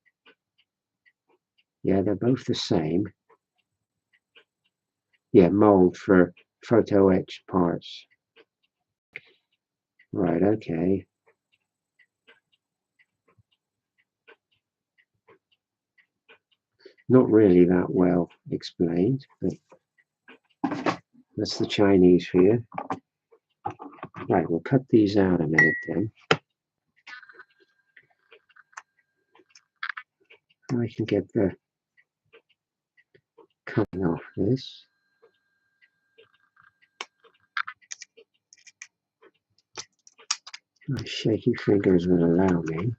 Yeah, they're both the same. Yeah, mold for photo etch parts. Right, okay. Not really that well explained, but that's the Chinese for you. Right, we'll cut these out a minute then. I can get the cutting off this. My shaky fingers will allow me.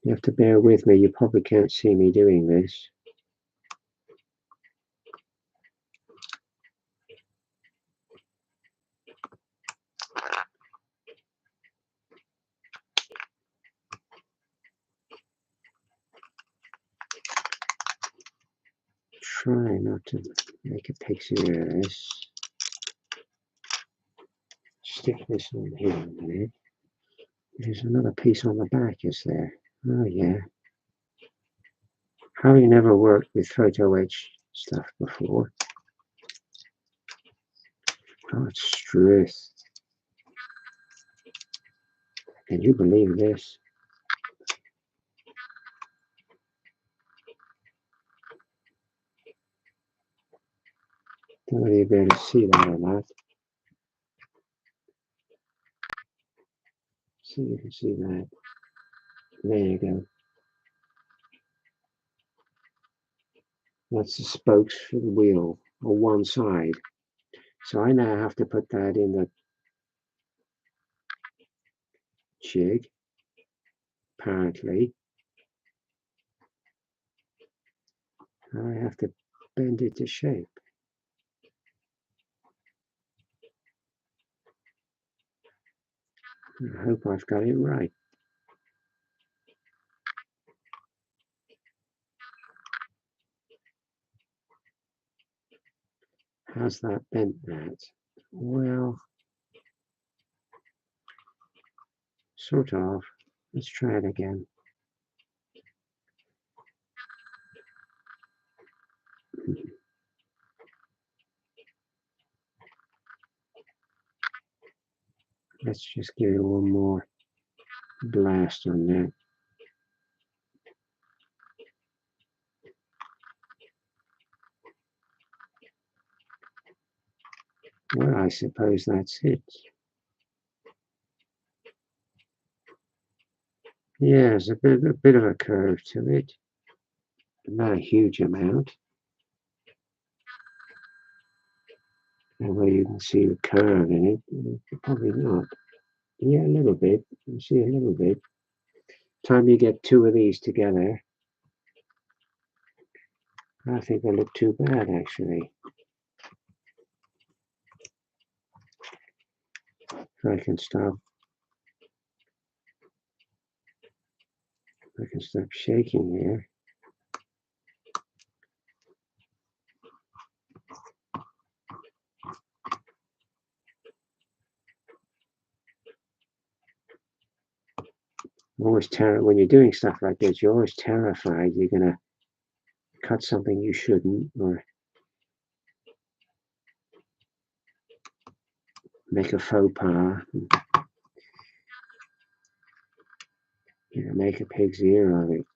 You have to bear with me, you probably can't see me doing this. Try not to make a pixie of this. Stick this on here a minute. There's another piece on the back, is there? Oh yeah. Having never worked with photo etch stuff before. Oh, it's Struth. Can you believe this? Don't know if you'll be able to see that or not. See if you can see that. There you go. That's the spokes for the wheel on one side. So I now have to put that in the jig, apparently. I have to bend it to shape. I hope I've got it right. How's that bent that? Well, sort of. Let's try it again. Let's just give it one more blast on that. Well, I suppose that's it. Yeah, there's a bit of a curve to it. Not a huge amount. And where you can see the curve in it, probably not. Yeah, a little bit. You see a little bit. Time you get two of these together, I think they look too bad actually. If I can stop shaking here. Always when you're doing stuff like this, you're always terrified you're gonna cut something you shouldn't, or make a faux pas. You know, make a pig's ear of it.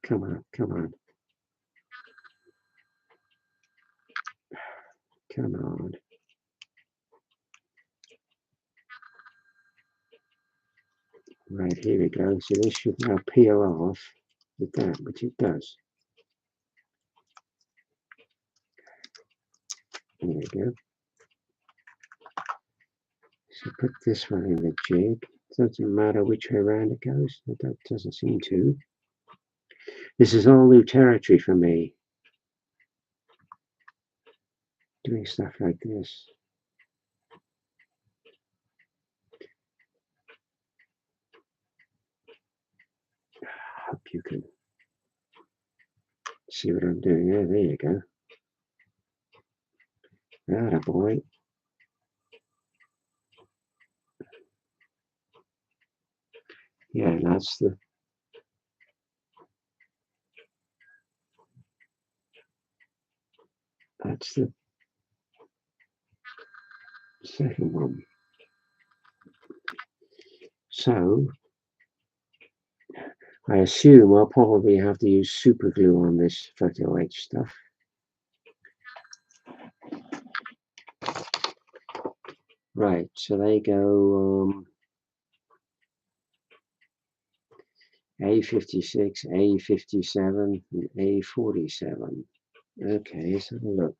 Come on, come on. Come on. Right, here we go. So this should now peel off with that, which it does. There we go. So put this one in the jig. It doesn't matter which way around it goes. That doesn't seem to. This is all new territory for me. Doing stuff like this. I hope you can See what I'm doing? Yeah, there you go. Atta boy. Yeah, that's the second one. So I assume I'll probably have to use super glue on this photo etch stuff. Right, so they go A56, A57, and A47. Okay, let's have a look.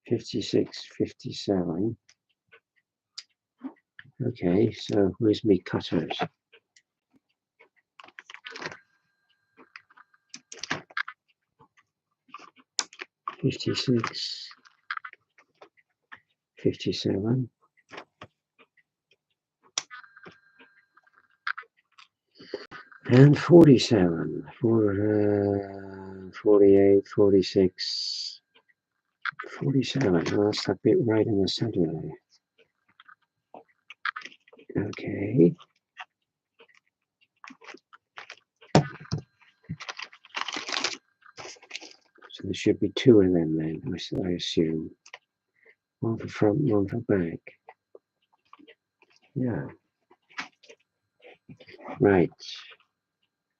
56, 57. Okay, so where's me cutters? '56, 57. And 47, 48, 46, 47. Well, that's that bit right in the center there. Okay. So there should be two of them then, I assume. One for front, one for back. Yeah. Right.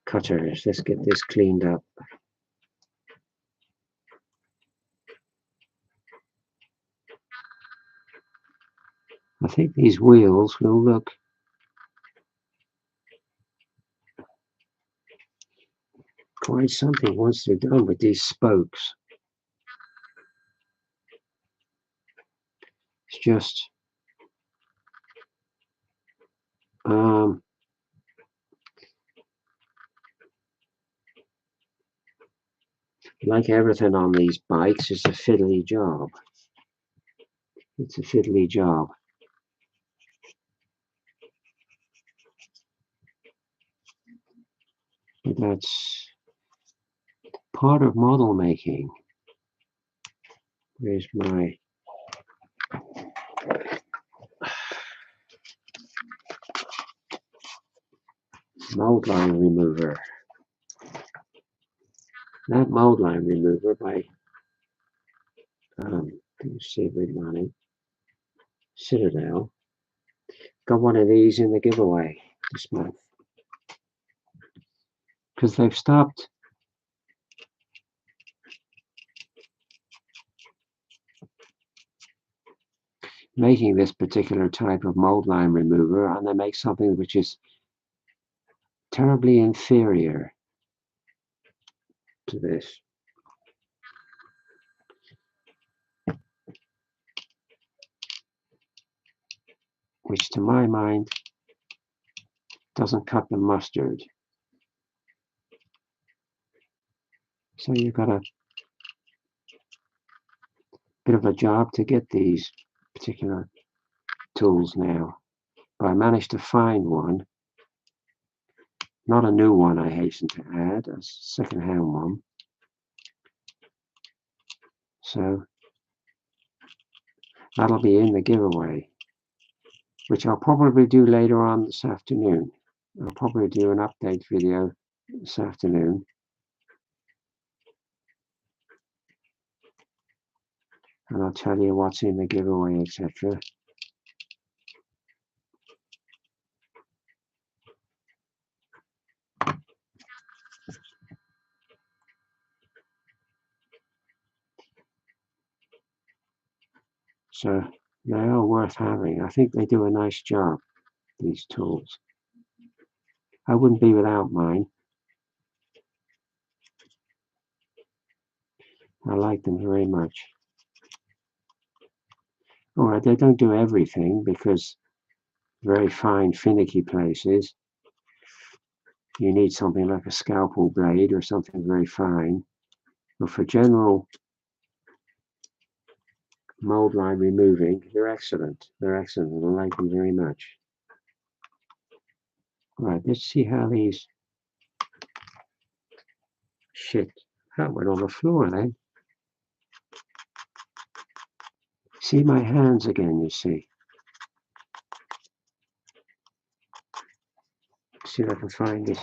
Cutters. Let's get this cleaned up. I think these wheels will look quite something once they're done with these spokes. It's just like everything on these bikes, it's a fiddly job. It's a fiddly job. But that's part of model making. Where's my mold line remover? That mold line remover by Seaweed Money, Citadel. Got one of these in the giveaway this month. Because they've stopped making this particular type of mold line remover, and they make something which is terribly inferior to this. Which to my mind doesn't cut the mustard. So you've got a bit of a job to get these particular tools now. But I managed to find one. Not a new one, I hasten to add, a second-hand one. So that'll be in the giveaway, which I'll probably do later on this afternoon. I'll probably do an update video this afternoon. And I'll tell you what's in the giveaway, etc. So they are worth having. I think they do a nice job, these tools. I wouldn't be without mine. I like them very much. All right, they don't do everything because very fine, finicky places, you need something like a scalpel blade or something very fine. But for general mold line removing, they're excellent. They're excellent. I like them very much. Right, let's see how these shit. That went on the floor then. See my hands again, you see. See if I can find this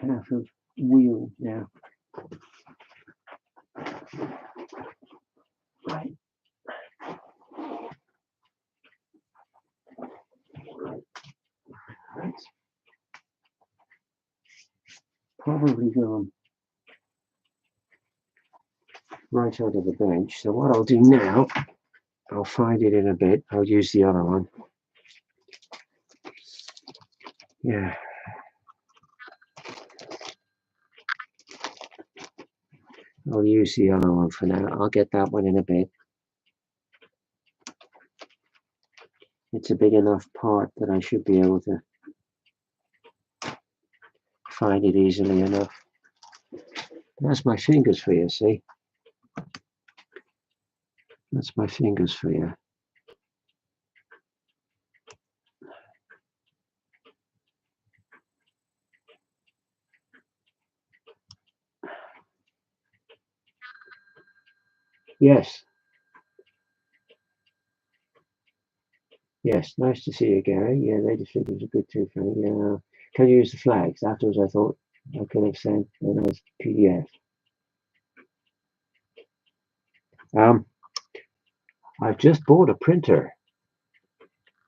half of wheel now. Right. That's probably gone right under the bench. So what I'll do now, I'll find it in a bit. I'll use the other one. Yeah. I'll use the other one for now. I'll get that one in a bit. It's a big enough part that I should be able to find it easily enough. That's my fingers for you, see? That's my fingers for you. Yes. Yes, nice to see you, Gary. Yeah, they just think it was a good too for me. Yeah. Can you use the flags? Afterwards, I thought I could have sent a nice PDF. I've just bought a printer.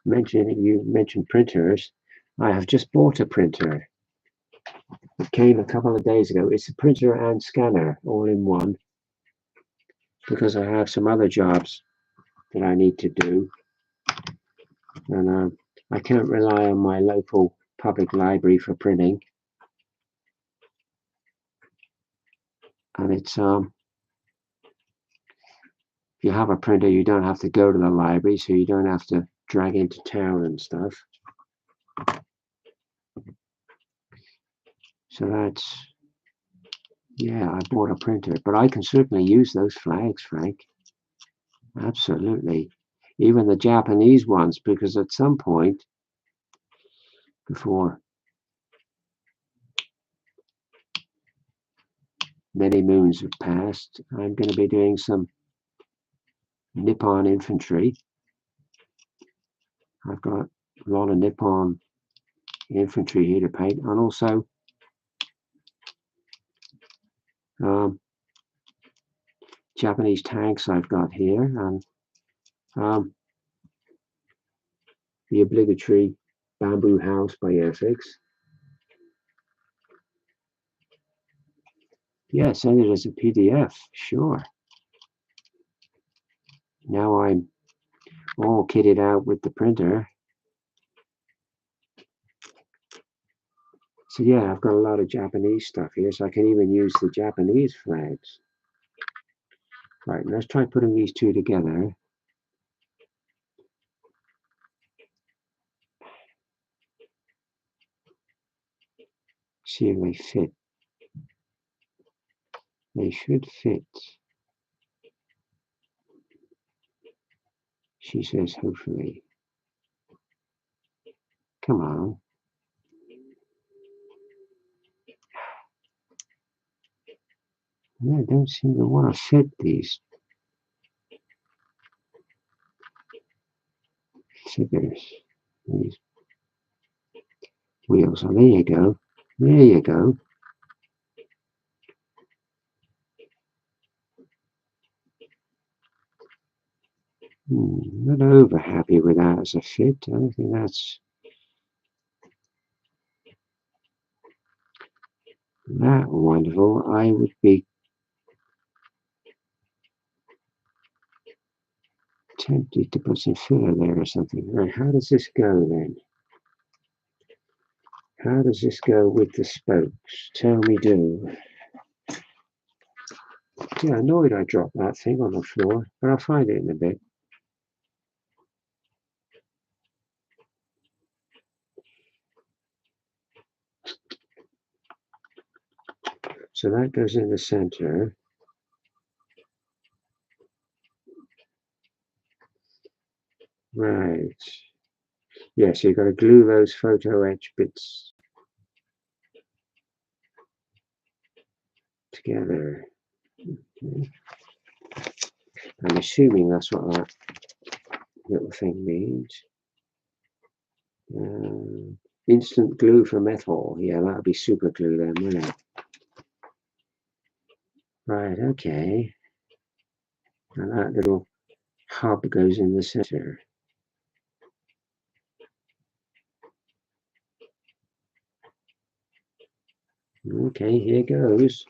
You mentioned printers. I have just bought a printer. It came a couple of days ago. It's a printer and scanner all in one because I have some other jobs that I need to do. And I can't rely on my local public library for printing. And it's if you have a printer, you don't have to go to the library, so you don't have to drag into town and stuff. So that's, yeah, I bought a printer, but I can certainly use those flags, Frank. Absolutely. Even the Japanese ones, because at some point before many moons have passed, I'm going to be doing some Nippon infantry. I've got a lot of Nippon infantry here to paint, and also Japanese tanks I've got here, and the obligatory bamboo house by Airfix. Yeah, send it as a PDF, sure. Now I'm all kitted out with the printer. So yeah, I've got a lot of Japanese stuff here, so I can even use the Japanese flags. Right, let's try putting these two together. See if they fit. They should fit. She says, hopefully. Come on. I don't seem to want to fit these figures, these wheels. Oh, there you go. There you go. Not over happy with that as a fit. I don't think that's that wonderful. I would be tempted to put some filler there or something. Right, how does this go then? How does this go with the spokes? Tell me do. Yeah, annoyed I dropped that thing on the floor, but I'll find it in a bit. So that goes in the center. Right. Yeah, so you've got to glue those photo etch bits together. Okay. I'm assuming that's what that little thing means. Instant glue for metal. Yeah, that'll be super glue then, wouldn't it? Right, okay. And that little hub goes in the center. Okay, here goes.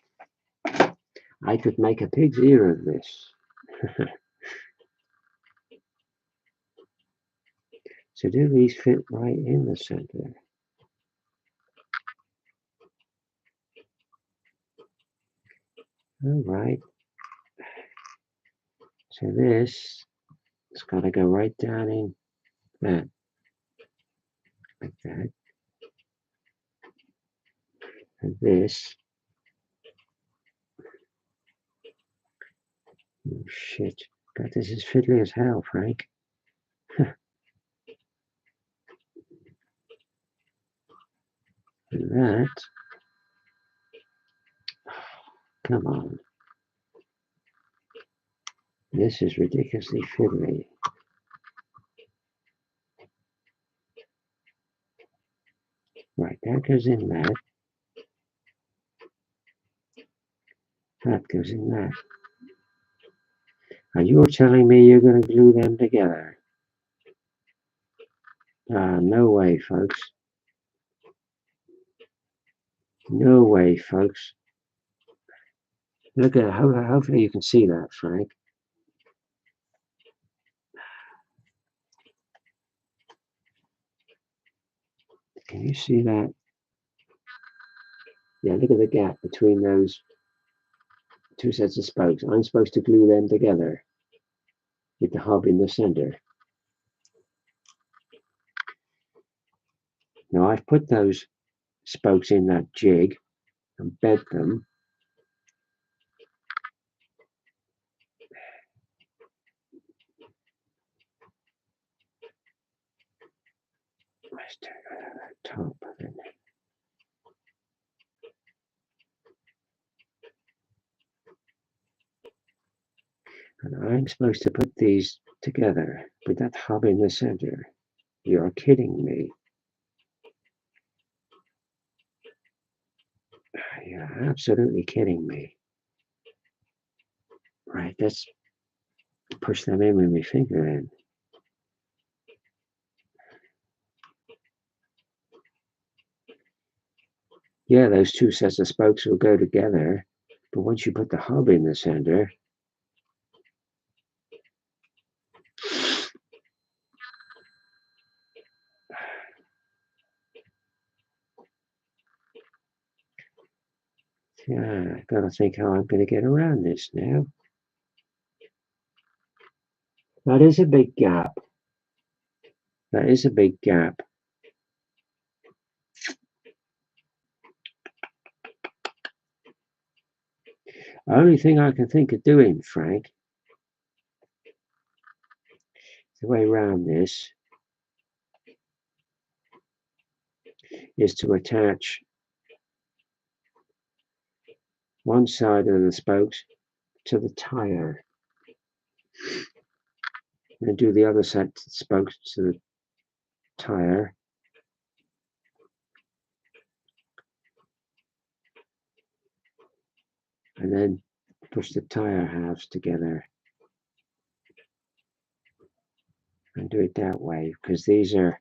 I could make a pig's ear of this. So do these fit right in the center? All right. So this has got to go right down in that, like that. And this, oh shit. God, this is fiddly as hell, Frank. And that, come on. This is ridiculously fiddly. Right, that goes in that. That goes in that. And you're telling me you're going to glue them together? No way, folks. No way, folks. Look at hopefully you can see that, Frank. Can you see that? Yeah, look at the gap between those two sets of spokes. I'm supposed to glue them together with the hub in the center. Now I've put those spokes in that jig and bent them. Let's turn that top of it. And I'm supposed to put these together with that hub in the center. You're kidding me. You're absolutely kidding me. Right, let's push them in with my finger in. Yeah, those two sets of spokes will go together, but once you put the hub in the center, yeah, I've got to think how I'm going to get around this now. That is a big gap. That is a big gap. The only thing I can think of doing, Frank, the way around this is to attach one side of the spokes to the tire and do the other side spokes to the tire. And then push the tire halves together and do it that way, because these are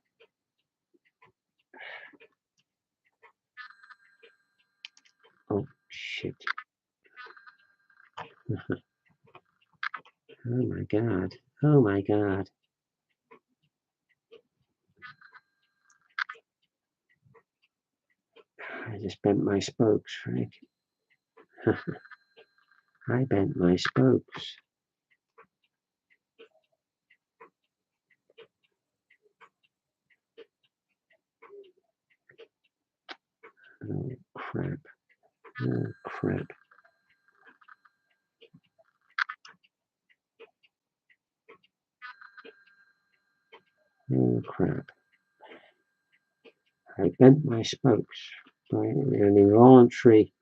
oh shit. Oh my god. Oh my god. I just bent my spokes, Frank. I bent my spokes. Oh crap. Oh crap. Oh crap. I bent my spokes by an involuntary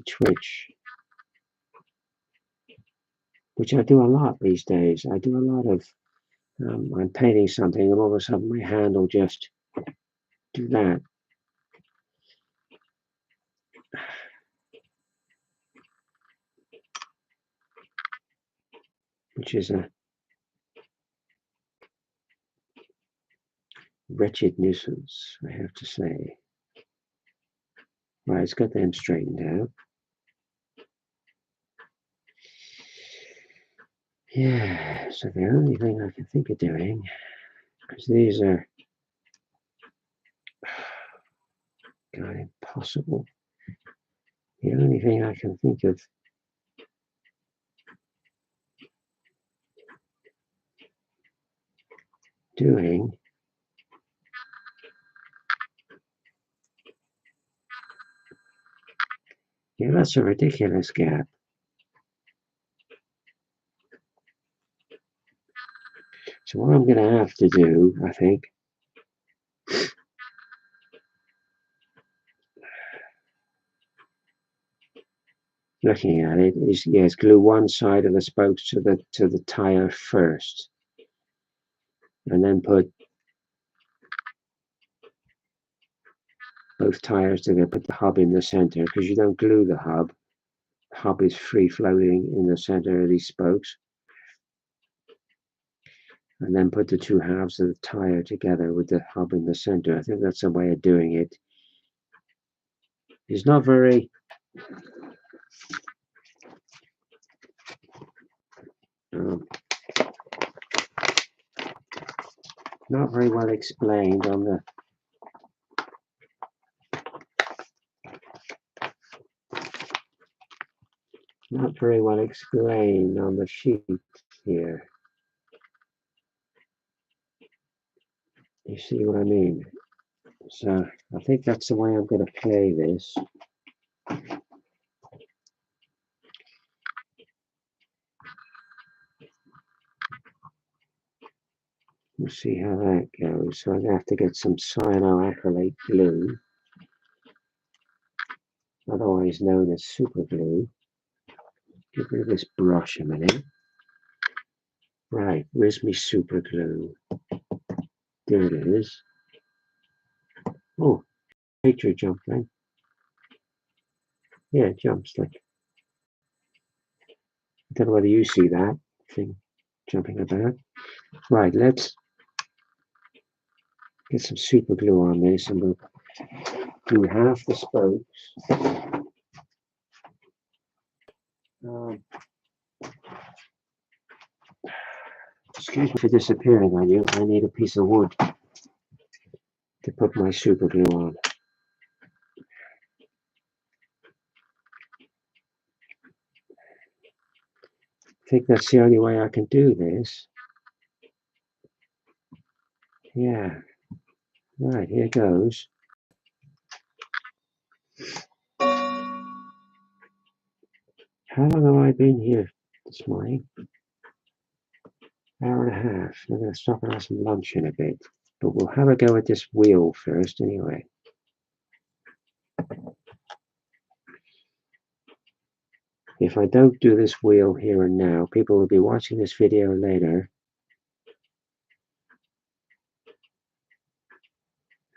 twitch, which I do a lot these days. I do a lot of, I'm painting something and all of a sudden my hand will just do that. Which is a wretched nuisance, I have to say. Right, let's get them straightened out. Yeah, so the only thing I can think of doing, because these are God, impossible. The only thing I can think of doing that's a ridiculous gap. So what I'm going to have to do, I think, looking at it, is yes, glue one side of the spokes to the tire first, and then put both tires together. Put the hub in the center because you don't glue the hub. The hub is free floating in the center of these spokes. And then put the two halves of the tire together with the hub in the center. I think that's a way of doing it. It's not very not very well explained on the sheet here. You see what I mean? So I think that's the way I'm going to play this. We'll see how that goes. So I'm going to have to get some cyanoacrylate glue, otherwise known as super glue. Get rid of this brush a minute. Right, where's my super glue? There it is. Oh, nature jumped then. Yeah, it jumps like. I don't know whether you see that thing jumping about. Right, let's get some super glue on this and we'll do half the spokes. Excuse me for disappearing on you. I need a piece of wood to put my super glue on. I think that's the only way I can do this. Yeah. Right, here goes. How long have I been here this morning? Hour and a half. I'm going to stop and have some lunch in a bit. But we'll have a go at this wheel first anyway. If I don't do this wheel here and now, people will be watching this video later.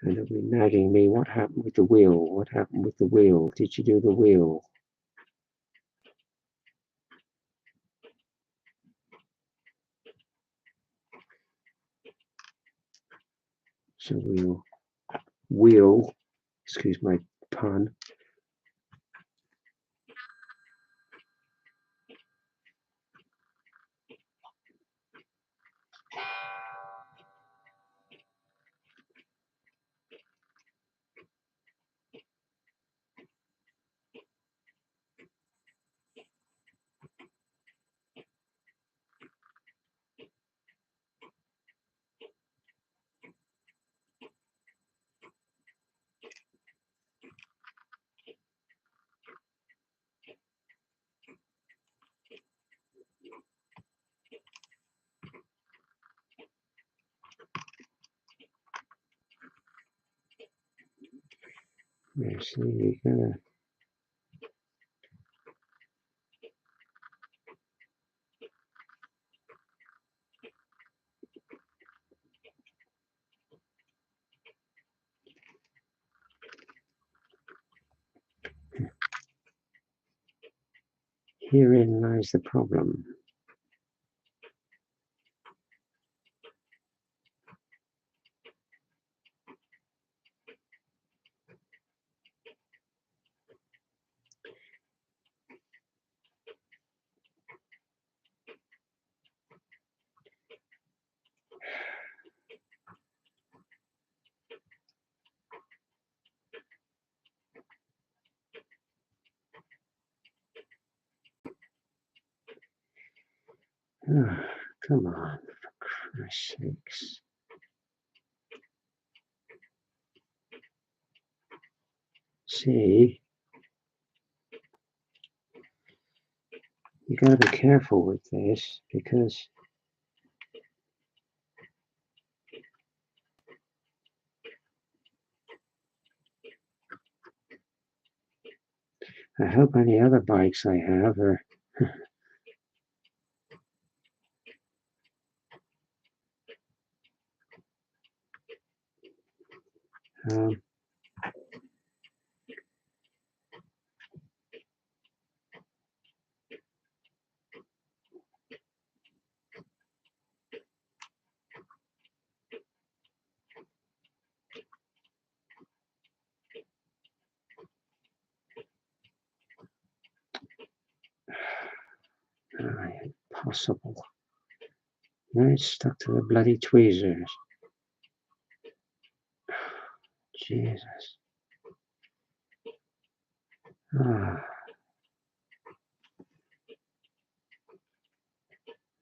And they'll be nagging me, what happened with the wheel? What happened with the wheel? Did you do the wheel? So wheel, excuse my pun. Yeah, see, you gotta. Herein lies the problem. Oh, come on, for Christ's sakes. See, you gotta be careful with this because I hope any other bikes I have are. Um, impossible. Now it's stuck to the bloody tweezers. Jesus. Ah.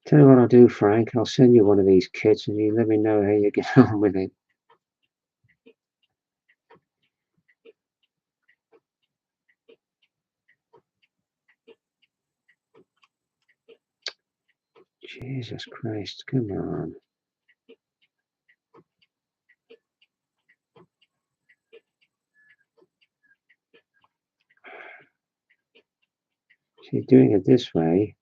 Tell you what I'll do, Frank. I'll send you one of these kits and you let me know how you get on with it. Jesus Christ, come on. See, doing it this way.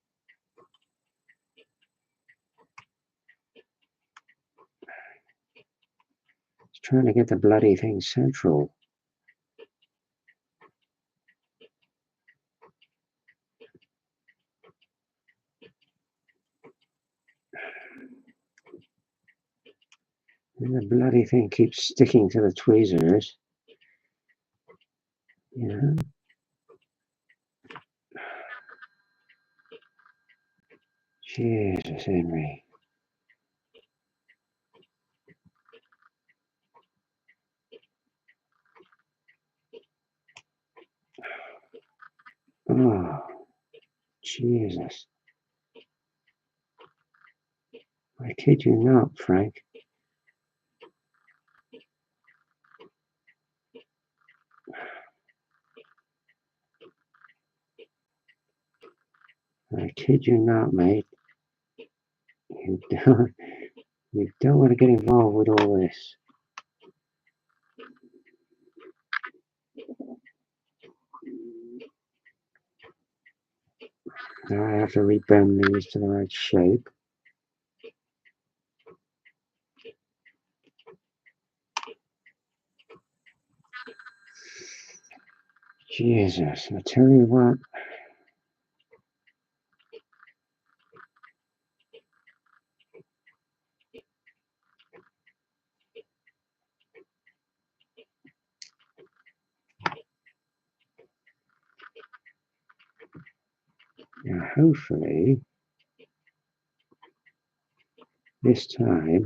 It's trying to get the bloody thing central. And the bloody thing keeps sticking to the tweezers. You know? Jesus, Henry. Oh, Jesus. I kid you not, Frank. I kid you not, mate. You don't want to get involved with all this. Now I have to rebend these to the right shape. Jesus, I tell you what. Now, hopefully, this time,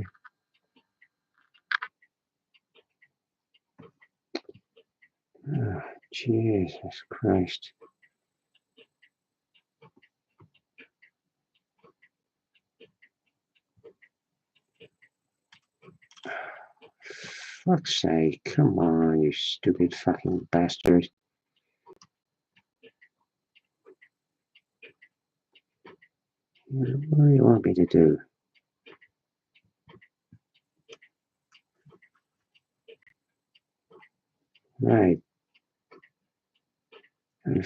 oh, Jesus Christ. Fuck's sake, come on, you stupid fucking bastard. What do you want me to do? Right.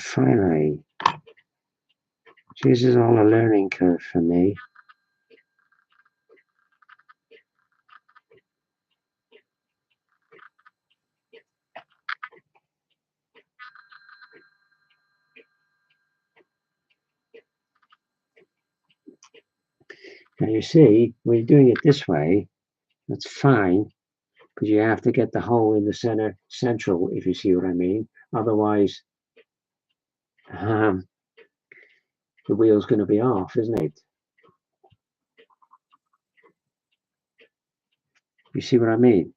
And finally, this is all a learning curve for me. Now you see, when you're doing it this way, that's fine, because you have to get the hole in the central, if you see what I mean. Otherwise, the wheel's going to be off, isn't it? You see what I mean?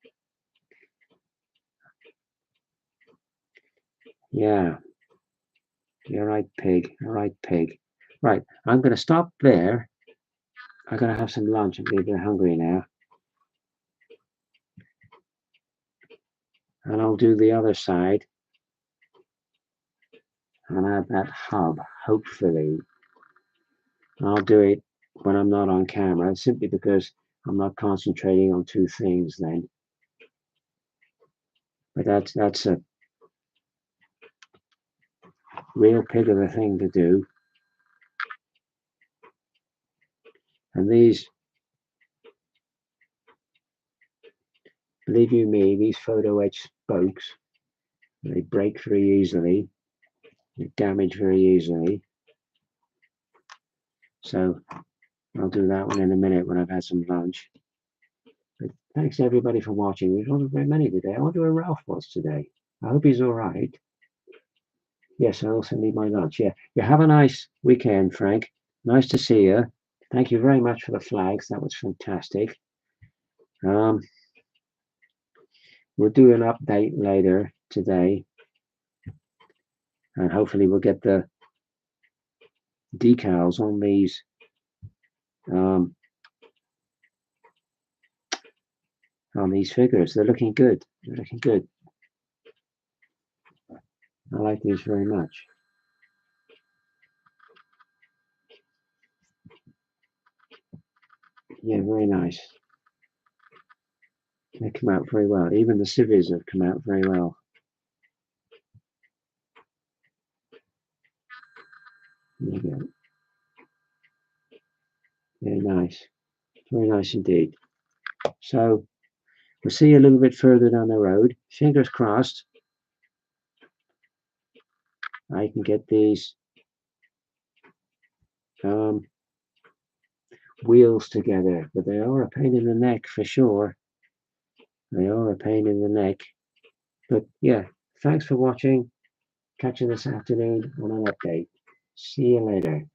Yeah. You're right, pig. You're right, pig. Right, I'm going to stop there. I'm going to have some lunch. I'm getting a bit hungry now. And I'll do the other side. And add that hub, hopefully. I'll do it when I'm not on camera, simply because I'm not concentrating on two things then. But that's a real pig of a thing to do. And these, believe you me, these photo etch spokes, they break very easily, they damage very easily. So I'll do that one in a minute when I've had some lunch. But thanks everybody for watching. There's not very many today. I wonder where Ralph was today. I hope he's all right. Yes, I also need my lunch. Yeah, you have a nice weekend, Frank. Nice to see you. Thank you very much for the flags. That was fantastic. We'll do an update later today, and hopefully we'll get the decals on these figures. They're looking good. They're looking good. I like these very much. Yeah, very nice. They come out very well. Even the civvies have come out very well. There you go. Very nice. Very nice indeed. So we'll see you a little bit further down the road. Fingers crossed I can get these wheels together, but they are a pain in the neck for sure. They are a pain in the neck. But yeah, thanks for watching. Catch you this afternoon on an update. See you later.